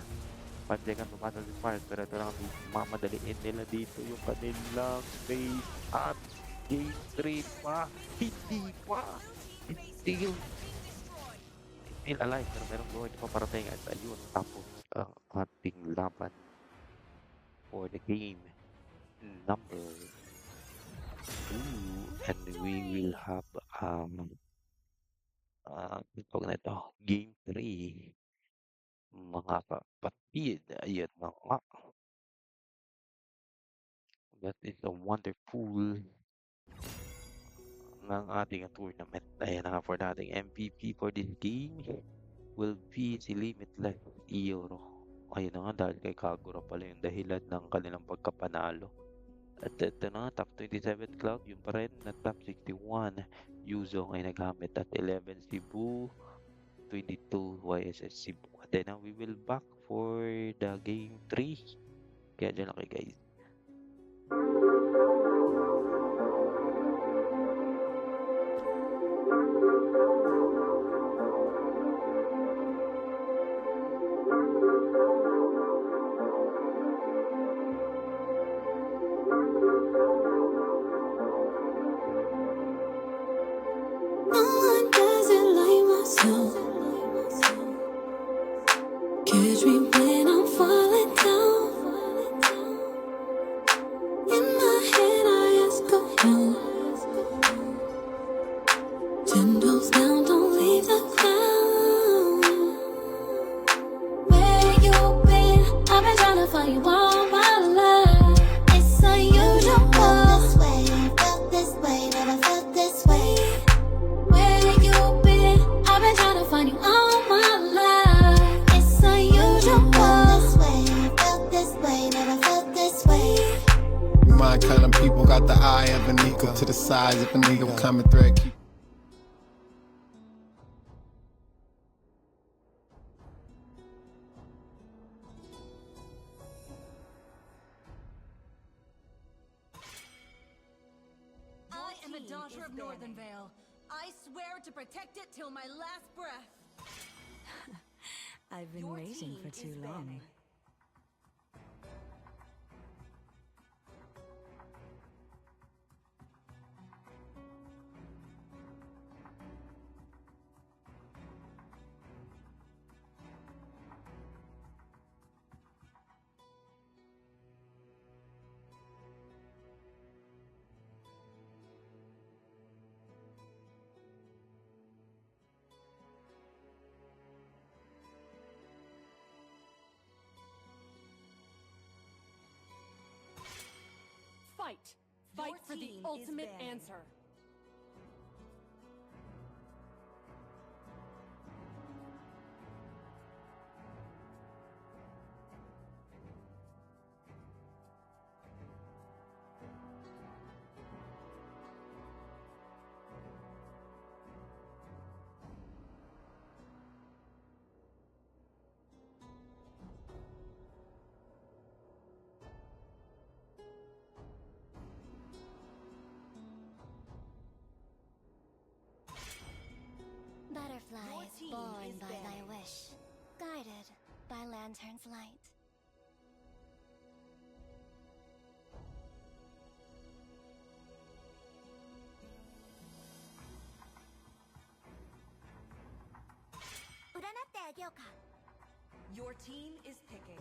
Panjagan pumasok si Mars, pero ito lang mamadaliin nila dito yung kanilang space at game 3 pa, hindi pa, still alive, pero merong buhay na paparating at ayun, tapos ang ating laban for the game number 2 and we will have na ito, game 3 mga kapatid. Ayun na nga, that is a wonderful ng ating tournament. Ayan na nga, for nating MVP for this game will be si Limitless Euro. Ayun na nga, dahil kay Kagura pala yung dahilan ng kanilang pagkapanalo. At ito na nga, top 27 Cloud, yun pa rin na top 61 Yuzong ay nagamit at 11 Cebu, 22 YSS Cebu. And then now we will back for the game 3. Kaya dyan lang kayo guys. No one does it like myself. Catch me when I'm falling down. In my head, I ask around. 10 toes down, don't leave the ground. Where you been? I've been trying to find you all my life. It's unusual. Felt this way, felt this way, never felt this way. Where you been? I've been trying to find you all my life. It's unusual. Felt this way, never felt this way. My kind of people got the eye of an eagle to the size of an eagle. Common thread keep. I am a team daughter is of Northern Vale. I swear to protect it till my last breath. I've been Your waiting team for is too long. banning. Fight! Fight Your for the team is ultimate banning. answer. Butterfly Your is team born is by thy banning. wish, guided by lantern's light. Your team is picking.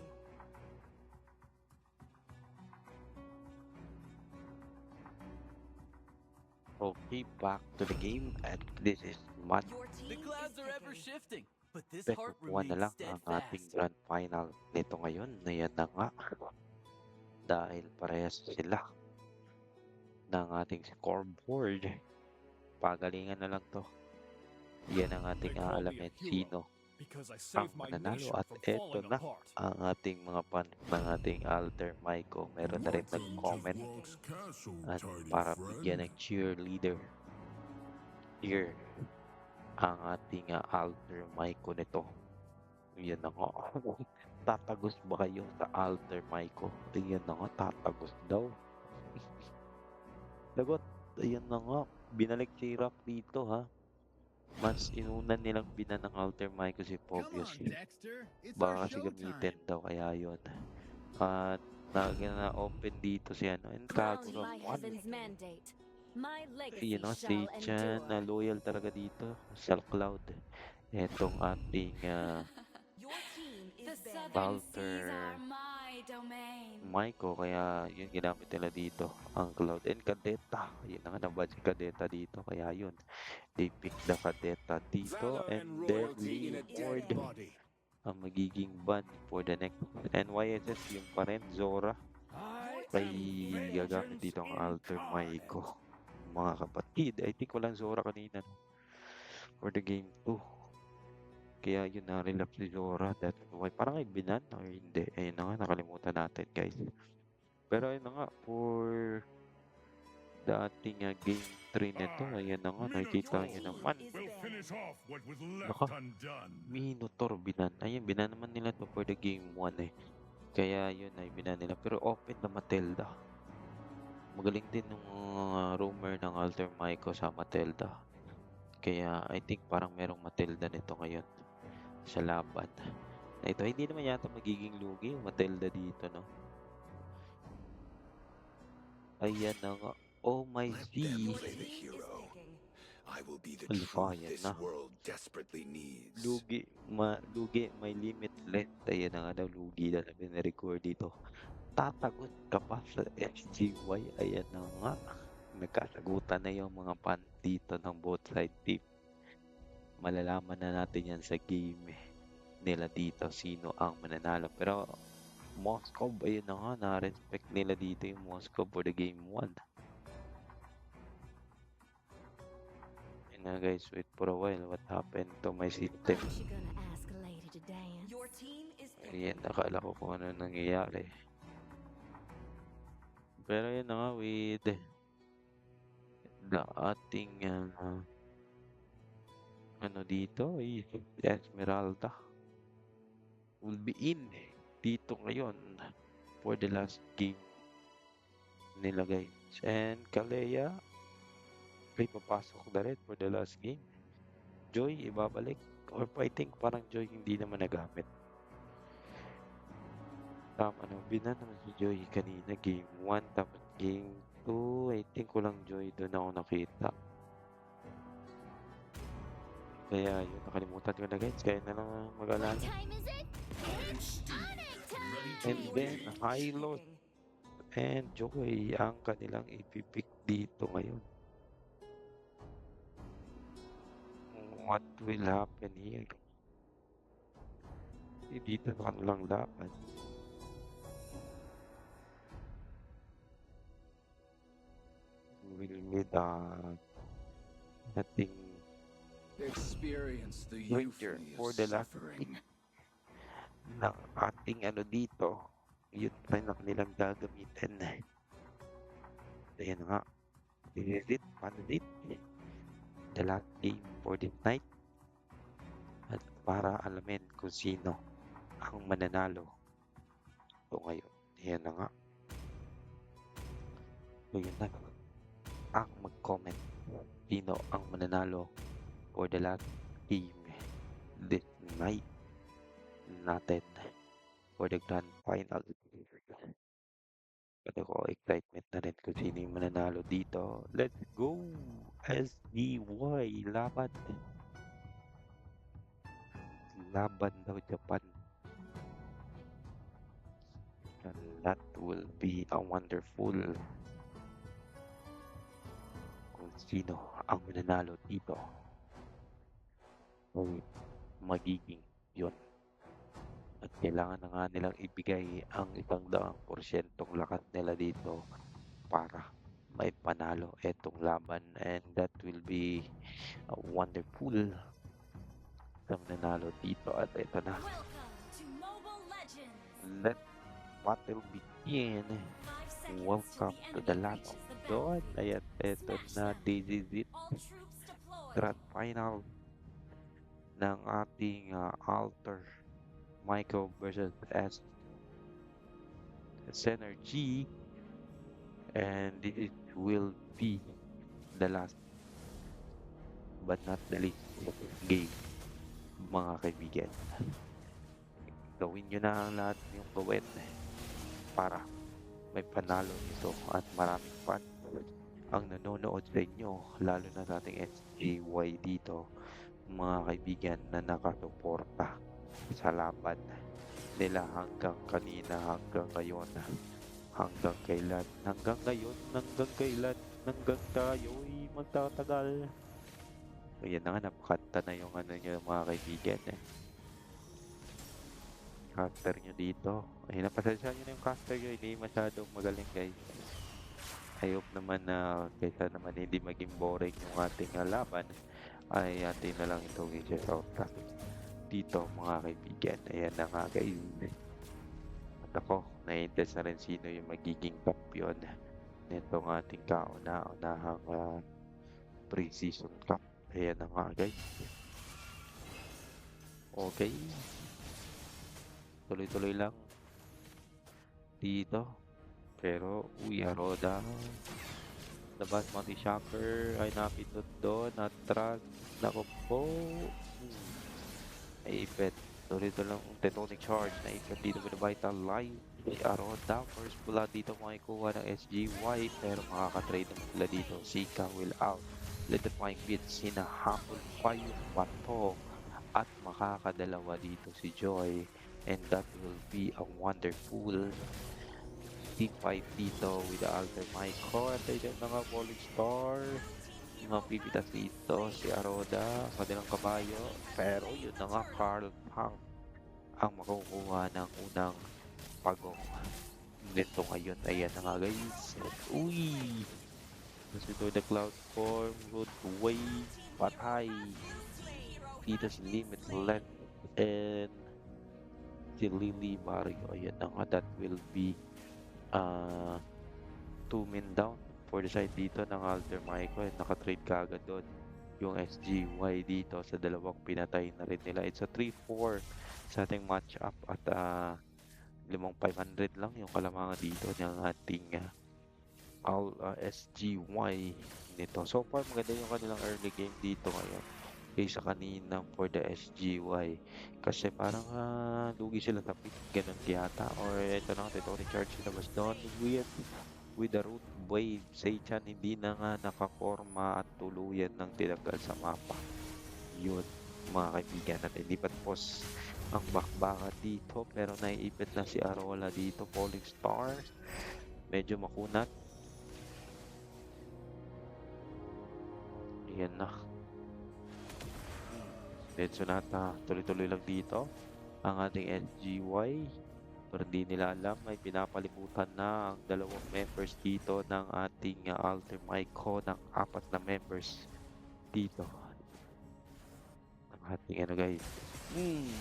Okay, back to the game. And this is much Your The team clouds is are ever picking. shifting, but this better. heart Kuha na remains lang ang ating steadfast. grand final nito ngayon. Na yan na nga. Dahil parehas sila ng ating scoreboard. Pagalingan na lang to. Yan ang ating They call me a aalamin hero. sino Because I ang saved my mananalo. nation At from eto falling na apart. ang ating mga fan ng ating Alter Maiko. Meron na rin nag-comment Walks castle, at tiny para friend. bigyan ng cheerleader. Here ang ating Alter Maiko nito. Yan na nga. Tatagos ba kayo sa Alter Maiko? Yan na nga, tatagos daw. Lagot. Ayan na nga. Binalik si Rap dito ha. Mas inunan nilang binan ng Alter Maiko si Pobius. Baka kasi gamitin daw kaya yun. At na-open dito si ano. And Crowned Kagura by heaven's mandate. My legacy you know, shall Seichan na endure. loyal talaga dito sa Cloud. Etong ating Your team The is banning. southern seas Walter are my domain. Maiko, kaya yun ginamit nila dito, ang Cloud and Kadeta. Yun na nga nabad si Kadeta dito, kaya yun. They pick the Kadeta dito and then reward ang magiging ban for the next. And YSS yung pa rin, Zora. Kay gagamit dito ang Alter Maiko. Mga kapatid, I think walang Zora kanina no? For the game 2. Kaya yun na relapse si Zora. That's why parang ay binan or hindi. Ayun na nga, nakalimutan natin guys. Pero ayun na nga, for the ating game 3 nito. Ayan na nga, nakikita nyo naman. We'll finish off what was left Naka, undone. Minotaur binan. Ayun, binan naman nila to for the game 1 eh. Kaya yun ay binan nila. Pero open na Matilda. Magaling din yung rumor ng Alter Maiko sa Matilda. Kaya I think parang merong Matilda nito ngayon sa laban. Na ito, hindi naman yata magiging lugi yung Matilda dito, no? Ayan na nga. Oh my Let them C. play the hero. I will be the Ano pa, truth yan this na. world desperately needs. Lugi, may limitless. Ayan na nga daw, lugi na record dito. Tatagot ka pa sa SGY. Ayan na nga. Nagkasagutan na yung mga fan dito ng both side team. Malalaman na natin yan sa game nila dito sino ang mananalo. Pero Moscow, ayun na nga, na-respect nila dito yung Moscow for the game 1. Ayun na guys, wait for a while. What happened to my system? Aren't you gonna ask a lady to dance? Your team is Ayan, picking. nakala ko kung ano nangyayari. Pero yun na nga, with the ating ano dito, Esmeralda will be in dito ngayon for the last game nila guys. And Kalea ay papasok na rin for the last game. Joy ibabalik, or I think parang Joy hindi naman nagamit. Tama no, binan naman si Joy kanina game 1, tapos game 2 I think walang Joy doon ako nakita. Kaya yun, nakalimutan ko na guys, kaya na lang mag-alala. What time is it? It's tonic time! And then Hylos and Joy ang kanilang ipipick dito ngayon. What will happen here? Dito na kanilang laban. Will meet ating Experience the Ranger euphony for of the last suffering. ng ating ano dito. Yun pa na kanilang gagamitin. Ayan nga. Is it? Paano dit? The last game for the night. At para alamin kung sino ang mananalo. So ngayon, ayan na nga. So yun na. Ang mag-comment. Sino ang mananalo for the last game this night natin for the grand final. Kasi ko excitement na rin kung sino yung mananalo dito. Let's go! SDY laban. Laban daw Japan. And that will be a wonderful kung sino ang mananalo dito. Ay, magiging yun. At kailangan na nga nilang ibigay ang 100% lakas nila dito para may panalo etong laban, and that will be wonderful sa mananalo dito. At ito na, Welcome to Mobile Legends. let battle begin. 5 seconds Welcome to till the enemy land reaches of the God. battlefield. Ayan, ito na, this is it. All troops deployed. Grand final ng ating Alter Michael versus Synergy, and it will be the last but not the least game, mga kaibigan. Gawin nyo na ang lahat yung gawin para may panalo nito at maraming fan ang nanonood sa inyo, lalo na sa ating SGY dito, mga kaibigan na nakasuporta sa laban nila hanggang kanina, hanggang ngayon, hanggang kailan, hanggang ngayon, hanggang kailan, hanggang tayo'y magtatagal. Ayan na nga, napakanta na yung ano nyo mga kaibigan caster nyo dito. Ayun, napasensya nyo na yung caster nyo, hindi masyadong magaling guys. I hope naman na kaysa naman hindi maging boring yung ating laban, ay atin na lang itong i-shout dito mga kaibigan. Ayan na nga guys. At ako, nai-interest na rin sino yung magiging kampiyon nitong ating kauna-unahang Pre-season cup. Ayan na nga guys. Okay. Tuloy-tuloy lang dito. Pero, Aroda. Labas Monty Shopper. Ay napindot doon. Natras. Nako po. Naipit. Tuloy-tuloy lang. Tectonic Charge. Naipit dito with the Vital Life. Aroda. First blood dito makikuha ng SGY. Pero makakatrade naman sila dito. Sika will out. Electrifying Beats. Hinahabol pa yung bato. At makakadalawa dito si Joy, and that will be a wonderful team fight dito with the Alter Maiko. At ayun na nga, Falling Star, yung mga pipitas dito si Aroda, kanilang kabayo, pero yun na nga, Carl Pang ang makukuha ng unang pagong nito ngayon. Ayan na nga guys, uy, kasi ito the cloud form, road to wave, patay dito si Limit Length and si Lily Mario. Ayan na nga, that will be 2 men down for the side dito ng Alter Maiko, and nakatrade ka agad doon yung SGY dito sa dalawang pinatay na rin nila. It's a 3-4 sa ating match up at 5,500 lang yung kalamangan dito ng ating SGY nito. So far maganda yung kanilang early game dito ngayon kaysa kanina for the SGY, kasi parang lugi sila sa pick, ganun yata, or ito na, Tectonic Charge labas doon with the root wave. Seichan hindi na nga nakakorma at tuluyan ng tinanggal sa mapa. Yun mga kaibigan natin, hindi pa tapos ang bakbaka dito, pero naiipit na si Arola dito. Falling Stars medyo makunat. Yan na, Dead Sonata, tuloy-tuloy lang dito ang ating SGY, pero di nila alam may pinapalimutan na ang dalawang members dito ng ating Alter Maiko, ng 4 na members dito ang ating guys,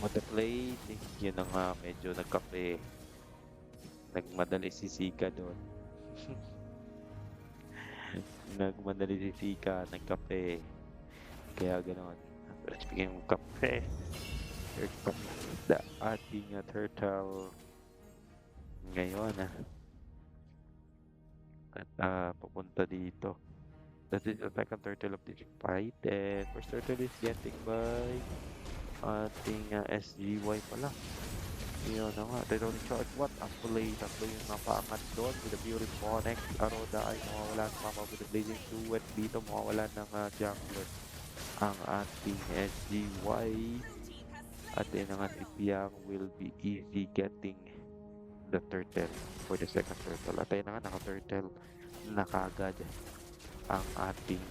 mataplay. Yun na nga, medyo nagkape, nagmadali si Sika doon. Nagmadali si Sika, nagkape, kaya ganoon. Pero speaking of kape, the ating turtle ngayon at papunta dito. That is the second turtle of this fight, and first turtle is getting by ating SGY pala. Yun na nga, Tectonic Charge, what a play. Tatlo yung napaangat doon with the beautiful connect. Aroda ay mawawala ng mama with the blazing duet dito, mawawala ng jungler ang ating SGY, at then ang ating Piang will be easy getting the turtle for the second turtle. At ayun na nga, naka-turtle na kagad ang ating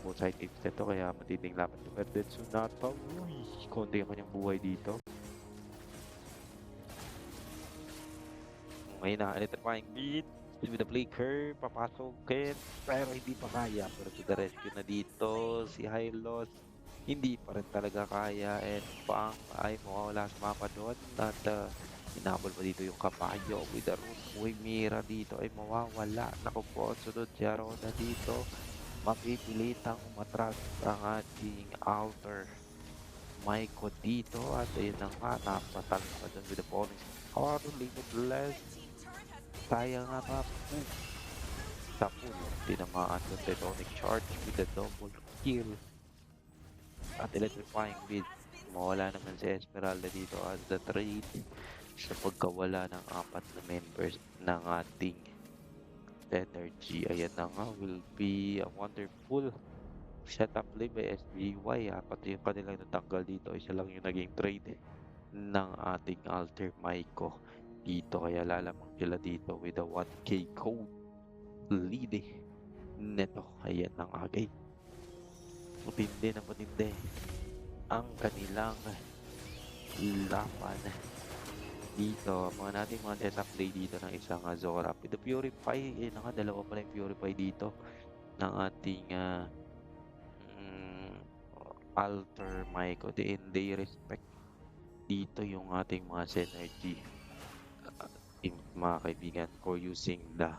both side teams nito, kaya matinding laban to Dead Sonata. Uy, konti ang kanyang buhay dito. May na-electrifying beat with the play curve, papasokin, pero hindi pa kaya. Pero to the rescue na dito si Hylos, hindi pa rin talaga kaya, and Pang ay mawawala sa mapa doon, at inabol pa dito yung kabayo with the root wave. Mira dito ay mawawala. Naku po, sunod si Aroda dito, mapipilitang matras ang ating Alter Maiko dito, at ayun na nga, napatalo pa doon with the falling star. Limitless, sayang nga pa po sa puno, tinamaan ng Tectonic Charge with the double kill at electrifying beat. Mawala naman si Esmeralda dito as the trade sa pagkawala ng 4 na members ng ating energy. Ayan na nga, will be a wonderful setup play by SGY. Pati yung kanilang natanggal dito, isa lang yung naging trade ng ating Alter Maiko dito, kaya lalamang sila dito with a 1k code lead neto. Ayan ang agay, matindi na matindi ang kanilang laban dito. Mga natin mga setup play dito ng isang Zora with the Purify. Ayan nga, dalawa pala yung Purify dito ng ating Alter Maiko. They respect dito yung ating mga synergy mga kaibigan for using the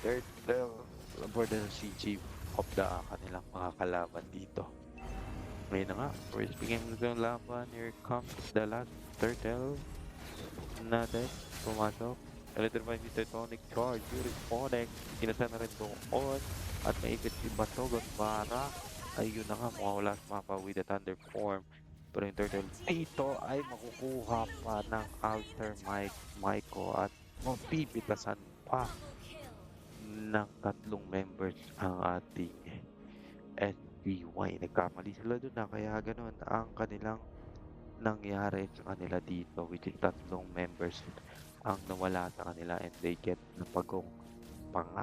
turtle for the CG of the kanilang mga kalaban dito. Ngayon na nga, first game ng laban, here comes the last turtle natin, pumasok. Electrifying with Tectonic Charge, Phoenix, kinasa na rin doon, at maipit si Batogon para, ayun na nga, mawawala sa mapa with the Thunder Form. Pero yung turtle dito ay makukuha pa ng Alter Maiko at mapipitasan pa ng 3 members ang ating SBY. Nagkamali sila doon na kaya ganun ang kanilang nangyari sa kanila dito, which is 3 members ang nawala sa kanila and they get na pagong panga.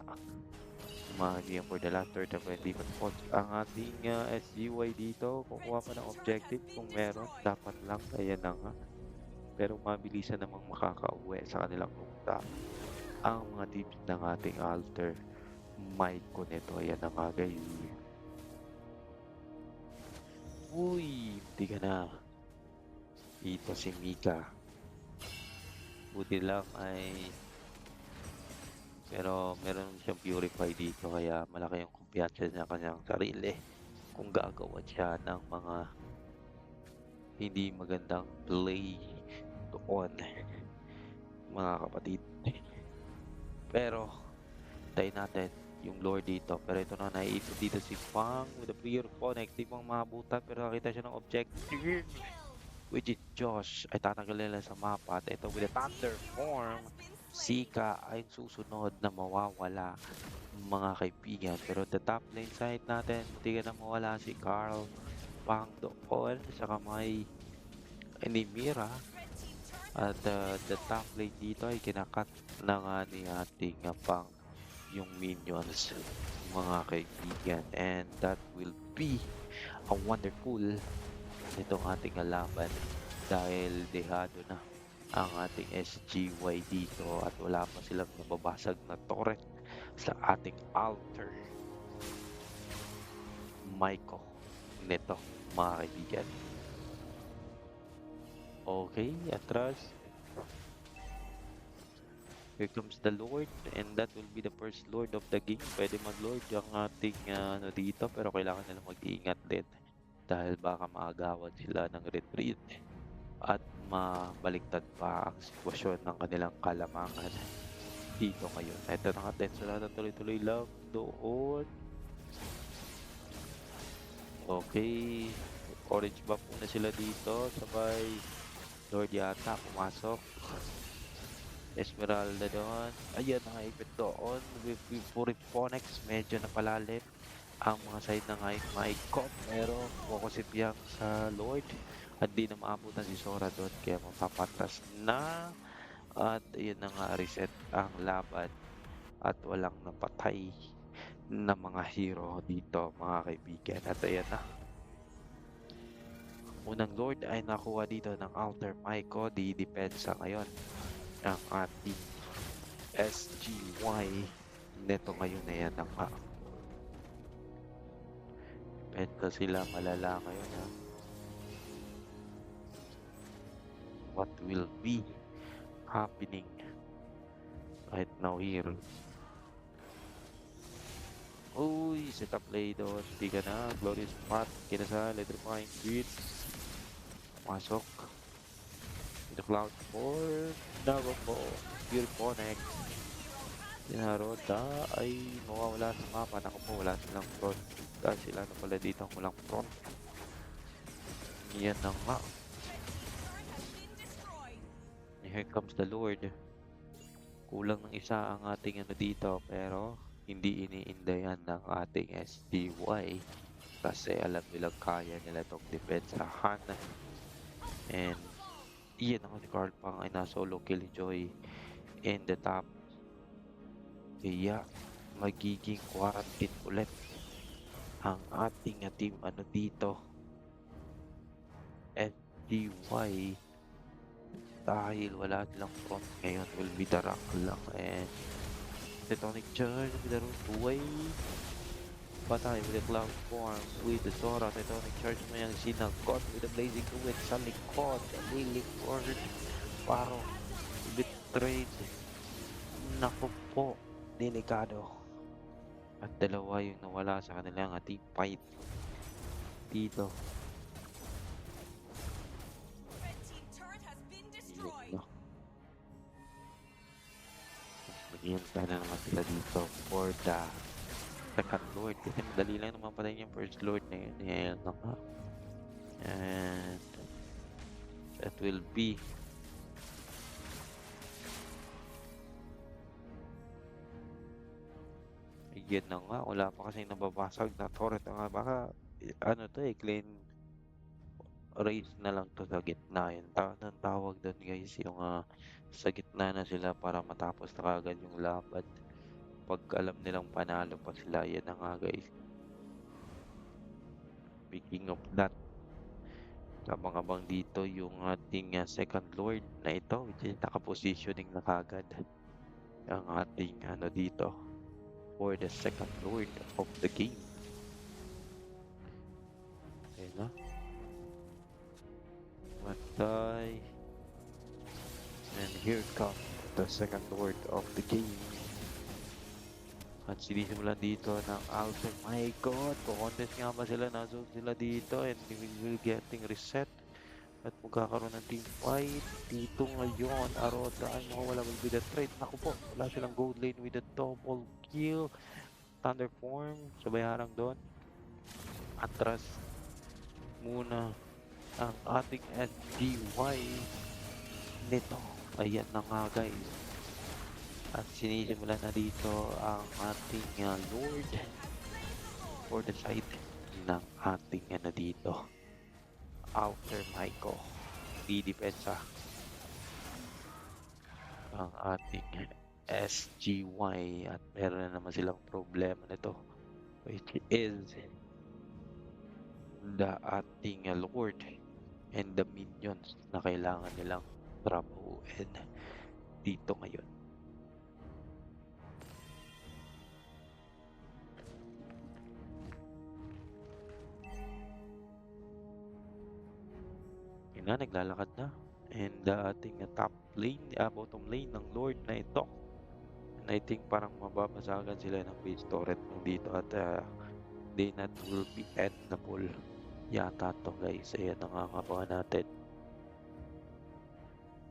Mga for the last third of defense points ang ating SGY dito. Kukuha pa ng objective kung meron, dapat lang, ayan na nga. Pero mabilisan namang makakauwi sa kanilang ruta ang mga tips ng ating Alter Maiko nito. Ayan na nga guys. Uy, hindi ka na. Ito si Mika. Buti lang ay pero meron siyang purify dito kaya malaki yung kumpiyansa niya kanyang sarili kung gagawa siya ng mga hindi magandang play doon, mga kapatid. Pero tayo natin yung lord dito, pero ito na naiipit dito si Fang with the purify. Next di pang mabutan pero nakita siya ng objective which is Josh ay tatanggalin lang sa mapa at ito with the Thunder Form. Sika ay susunod na mawawala mga kaibigan. Pero the top lane side natin, hindi ka na mawala si Carl Pang doon sa kamay ni Mira. At the top lane dito ay kinakat na nga ni ating Pang yung minions mga kaibigan. And that will be a wonderful itong ating laban dahil dehado na ang ating SGY dito at wala pa silang nababasag na turret sa ating Alter Maiko nito mga kaibigan. Okay, atras. Here comes the Lord and that will be the first Lord of the game. Pwede mag-Lord ang ating dito pero kailangan nila mag-iingat din dahil baka maagawan sila ng retreat at mabaliktad pa ang sitwasyon ng kanilang kalamangan dito ngayon. Ito na nga, tenso na tuloy-tuloy lang doon. Okay, orange buff muna sila dito, sabay Lord yata pumasok. Esmeralda doon, ayan na ipit doon with Puriponex, medyo napalalim ang mga side ng Maiko pero focus yang sa Lord at di na maabutan si Sora doon kaya mapapatas na at yun na nga, reset ang laban at walang napatay na mga hero dito mga kaibigan. At ayan na, unang Lord ay nakuha dito ng Alter Maiko. Di depensa ngayon ang ating SGY neto ngayon na yan nga. Depensa sila malala ngayon ha. What will be happening right now here? Uy, set up play doon. Hindi ka na. Glorious Path. Kinasa. Electrifying Grid. Masok. The Cloud 4. Nago po. Beautiful next. Sinaroda ay mawawala sa mapa. Naku po, wala silang front. Dahil sila na pala dito ang walang front. Yan na nga. Here comes the Lord. Kulang ng isa ang ating dito pero hindi iniindayan ng ating SDY kasi alam nilang kaya nila itong depensahan. And iyan ako si Carl Pang ay na-solo killjoy in the top. Kaya magiging quarantine ulit ang ating team dito SDY dahil wala silang front ngayon. Will be the rock lang and Tectonic Charge with the way patay with the Cloud Form with the Sora. Tectonic Charge mo yung sinagot with the Blazing Duet sa likod. Liling Word Paro betrayed. Naku po, delikado At dalawa yung nawala sa kanilang team fight dito. Red team turret has been destroyed. No. Maghihintay na naman sila dito for the second lord. Kasi madali lang naman pala yung first lord na yun. Ayan na nga. And that will be yan na nga. Wala pa kasing nababasag na turret. Nga baka ano to clean race na lang to sa gitna. Yun ang tawag doon guys. Yung sa gitna na sila para matapos na kagad yung laban. Pag alam nilang panalo pa sila, yan na nga guys. Speaking of that, abang-abang dito yung ating second lord na ito, which is nakapositioning na kagad ang ating ano dito for the second lord of the game. Ayan na. Matay. And here comes the second lord of the game. At sinisimulan dito ng Alter. My God! Contest nga ba sila? Nasog sila dito and we will getting reset. At magkakaroon ng team fight. Dito ngayon, Aroda ay mawawala with the trade. Naku po, wala silang gold lane with the double kill. Thunderform, sabay harang doon. Atras muna ang ating SGY nito. Ayan na nga guys. At sinisimulan na dito ang ating Lord for the side ng ating dito. Outer Michael. Di depensa. Ang ating SGY. At meron na naman silang problema nito. Which is the ating Lord and the minions na kailangan nilang trabahuin dito ngayon. Yun na, naglalakad na. And ating top lane, bottom lane ng Lord na ito. And I think parang mababasagan sila ng base turret dito at they not will be endable yata to guys. Ayan ang abangan natin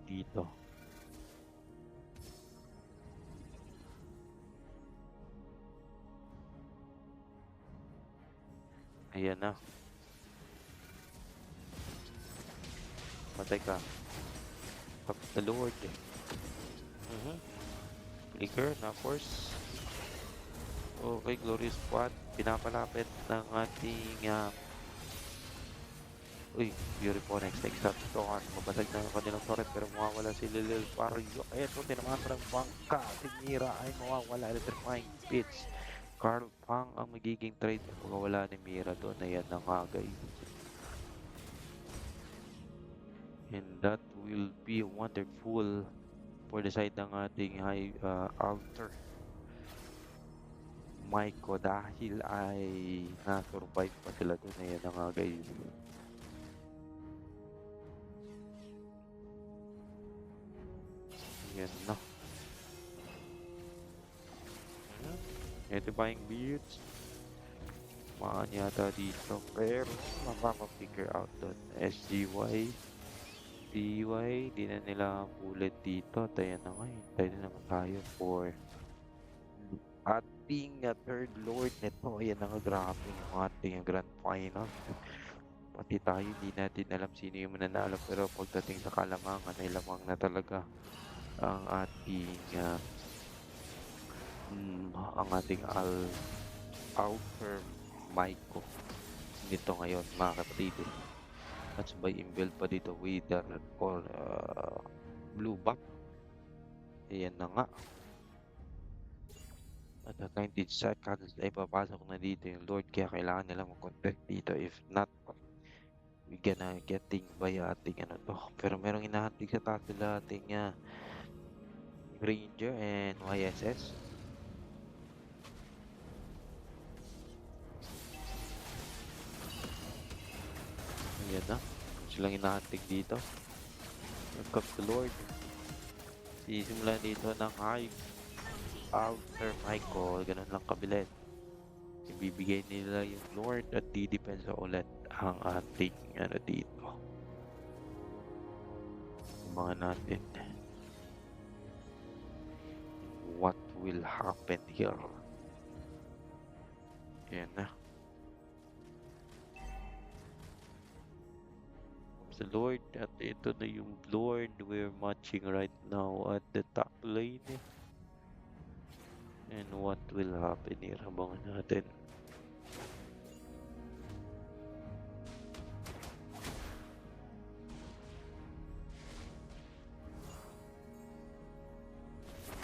dito. Ayan na. Patay ka. Up the Lord. Flicker na force. Okay, Glorious Squad. Pinapalapit ng ating uy, Beautiful next stop to on. Mabasag na ang kanilang turret pero mawawala si Lilil Pario. Eto, tinamaan ng bangka. Si Mira ay mawawala. Electrifying pitch. Carl Pang ang magiging trade. Mawawala ni Mira doon. Ayan na nga guys. And that will be wonderful for the side ng ating high altar. Maiko dahil ay na-survive pa sila doon. Ayan na nga guys. Ayan na. Ito ba yung beats? Maan yata dito. Pero mapapapigure out doon. SGY. DY, di na nila bullet dito. Tayo na nga, tayo na naman tayo for ating third lord nito. Ayan na nga, grabe yung ating grand final. Pati tayo, di natin alam sino yung mananalo. Pero pagdating sa kalamangan, ay lamang na talaga ang ating outer Maiko nito ngayon, mga kapatid. At sabay inbuild pa dito wither or blue buff. Ayan na nga. At 90 seconds ay papasok na dito yung Lord. Kaya kailangan nila mag-contest dito. If not, we gonna getting by ating ano to. Pero merong inahantig sa taas nila ating Ranger and YSS. Ayan na. Silang inahantig dito. Here comes the Lord. Sisimulan dito ng high Alter Michael. Ganun lang kabilis. ibibigay nila yung Lord at didepensa ulit ang ating dito. Mga natin. What will happen here? Ayan na. The Lord, at ito na yung Lord we're matching right now at the top lane. And what will happen here? Abangan natin.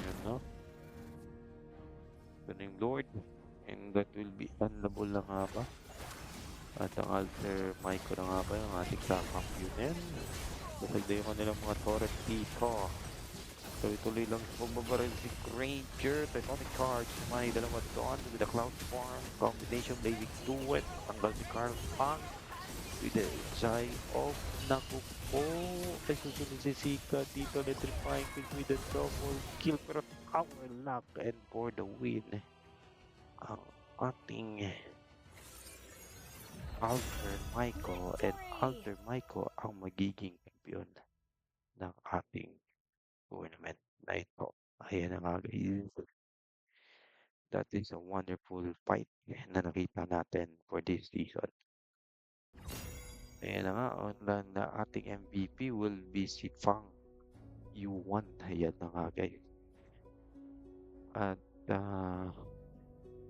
Ayan na. Ito na yung Lord. And that will be unlable na nga ba? At ang alter Maiko na nga ba yung ating kakampiyonin? Kasagdayo ko nilang mga turret dito. Tuloy-tuloy lang magbabaril si Granger. Titanic Charge. May dalawa doon with the Cloud Form. Combination Blazing Duet. Tanggal si Carl Pang. With the Jai of Naku po. Ay susunod si Sika dito. Electrifying with the double kill. Pero power lock and for the win. Ang ating Alter Maiko and Alter Maiko ang magiging kampiyon ng ating tournament na ito. Ayan na nga guys. That is a wonderful fight na nakita natin for this season. Ayan na nga, online na ating MVP will be si Fang Yuan. Ayan na nga guys. At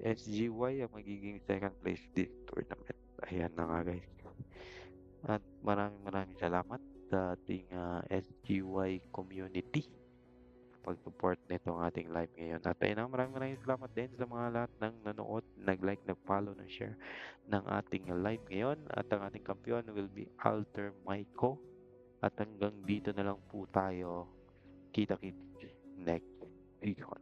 SGY ang magiging second place this tournament. Ayan na nga guys. At maraming salamat sa ating SGY community pag-support nito ang ating live ngayon. At ayun na, maraming salamat din sa mga lahat ng nanood, nag-like, nag-follow, nag-share ng ating live ngayon. At ang ating kampiyon will be Alter Maiko. At hanggang dito na lang po tayo. Kita-kits next season.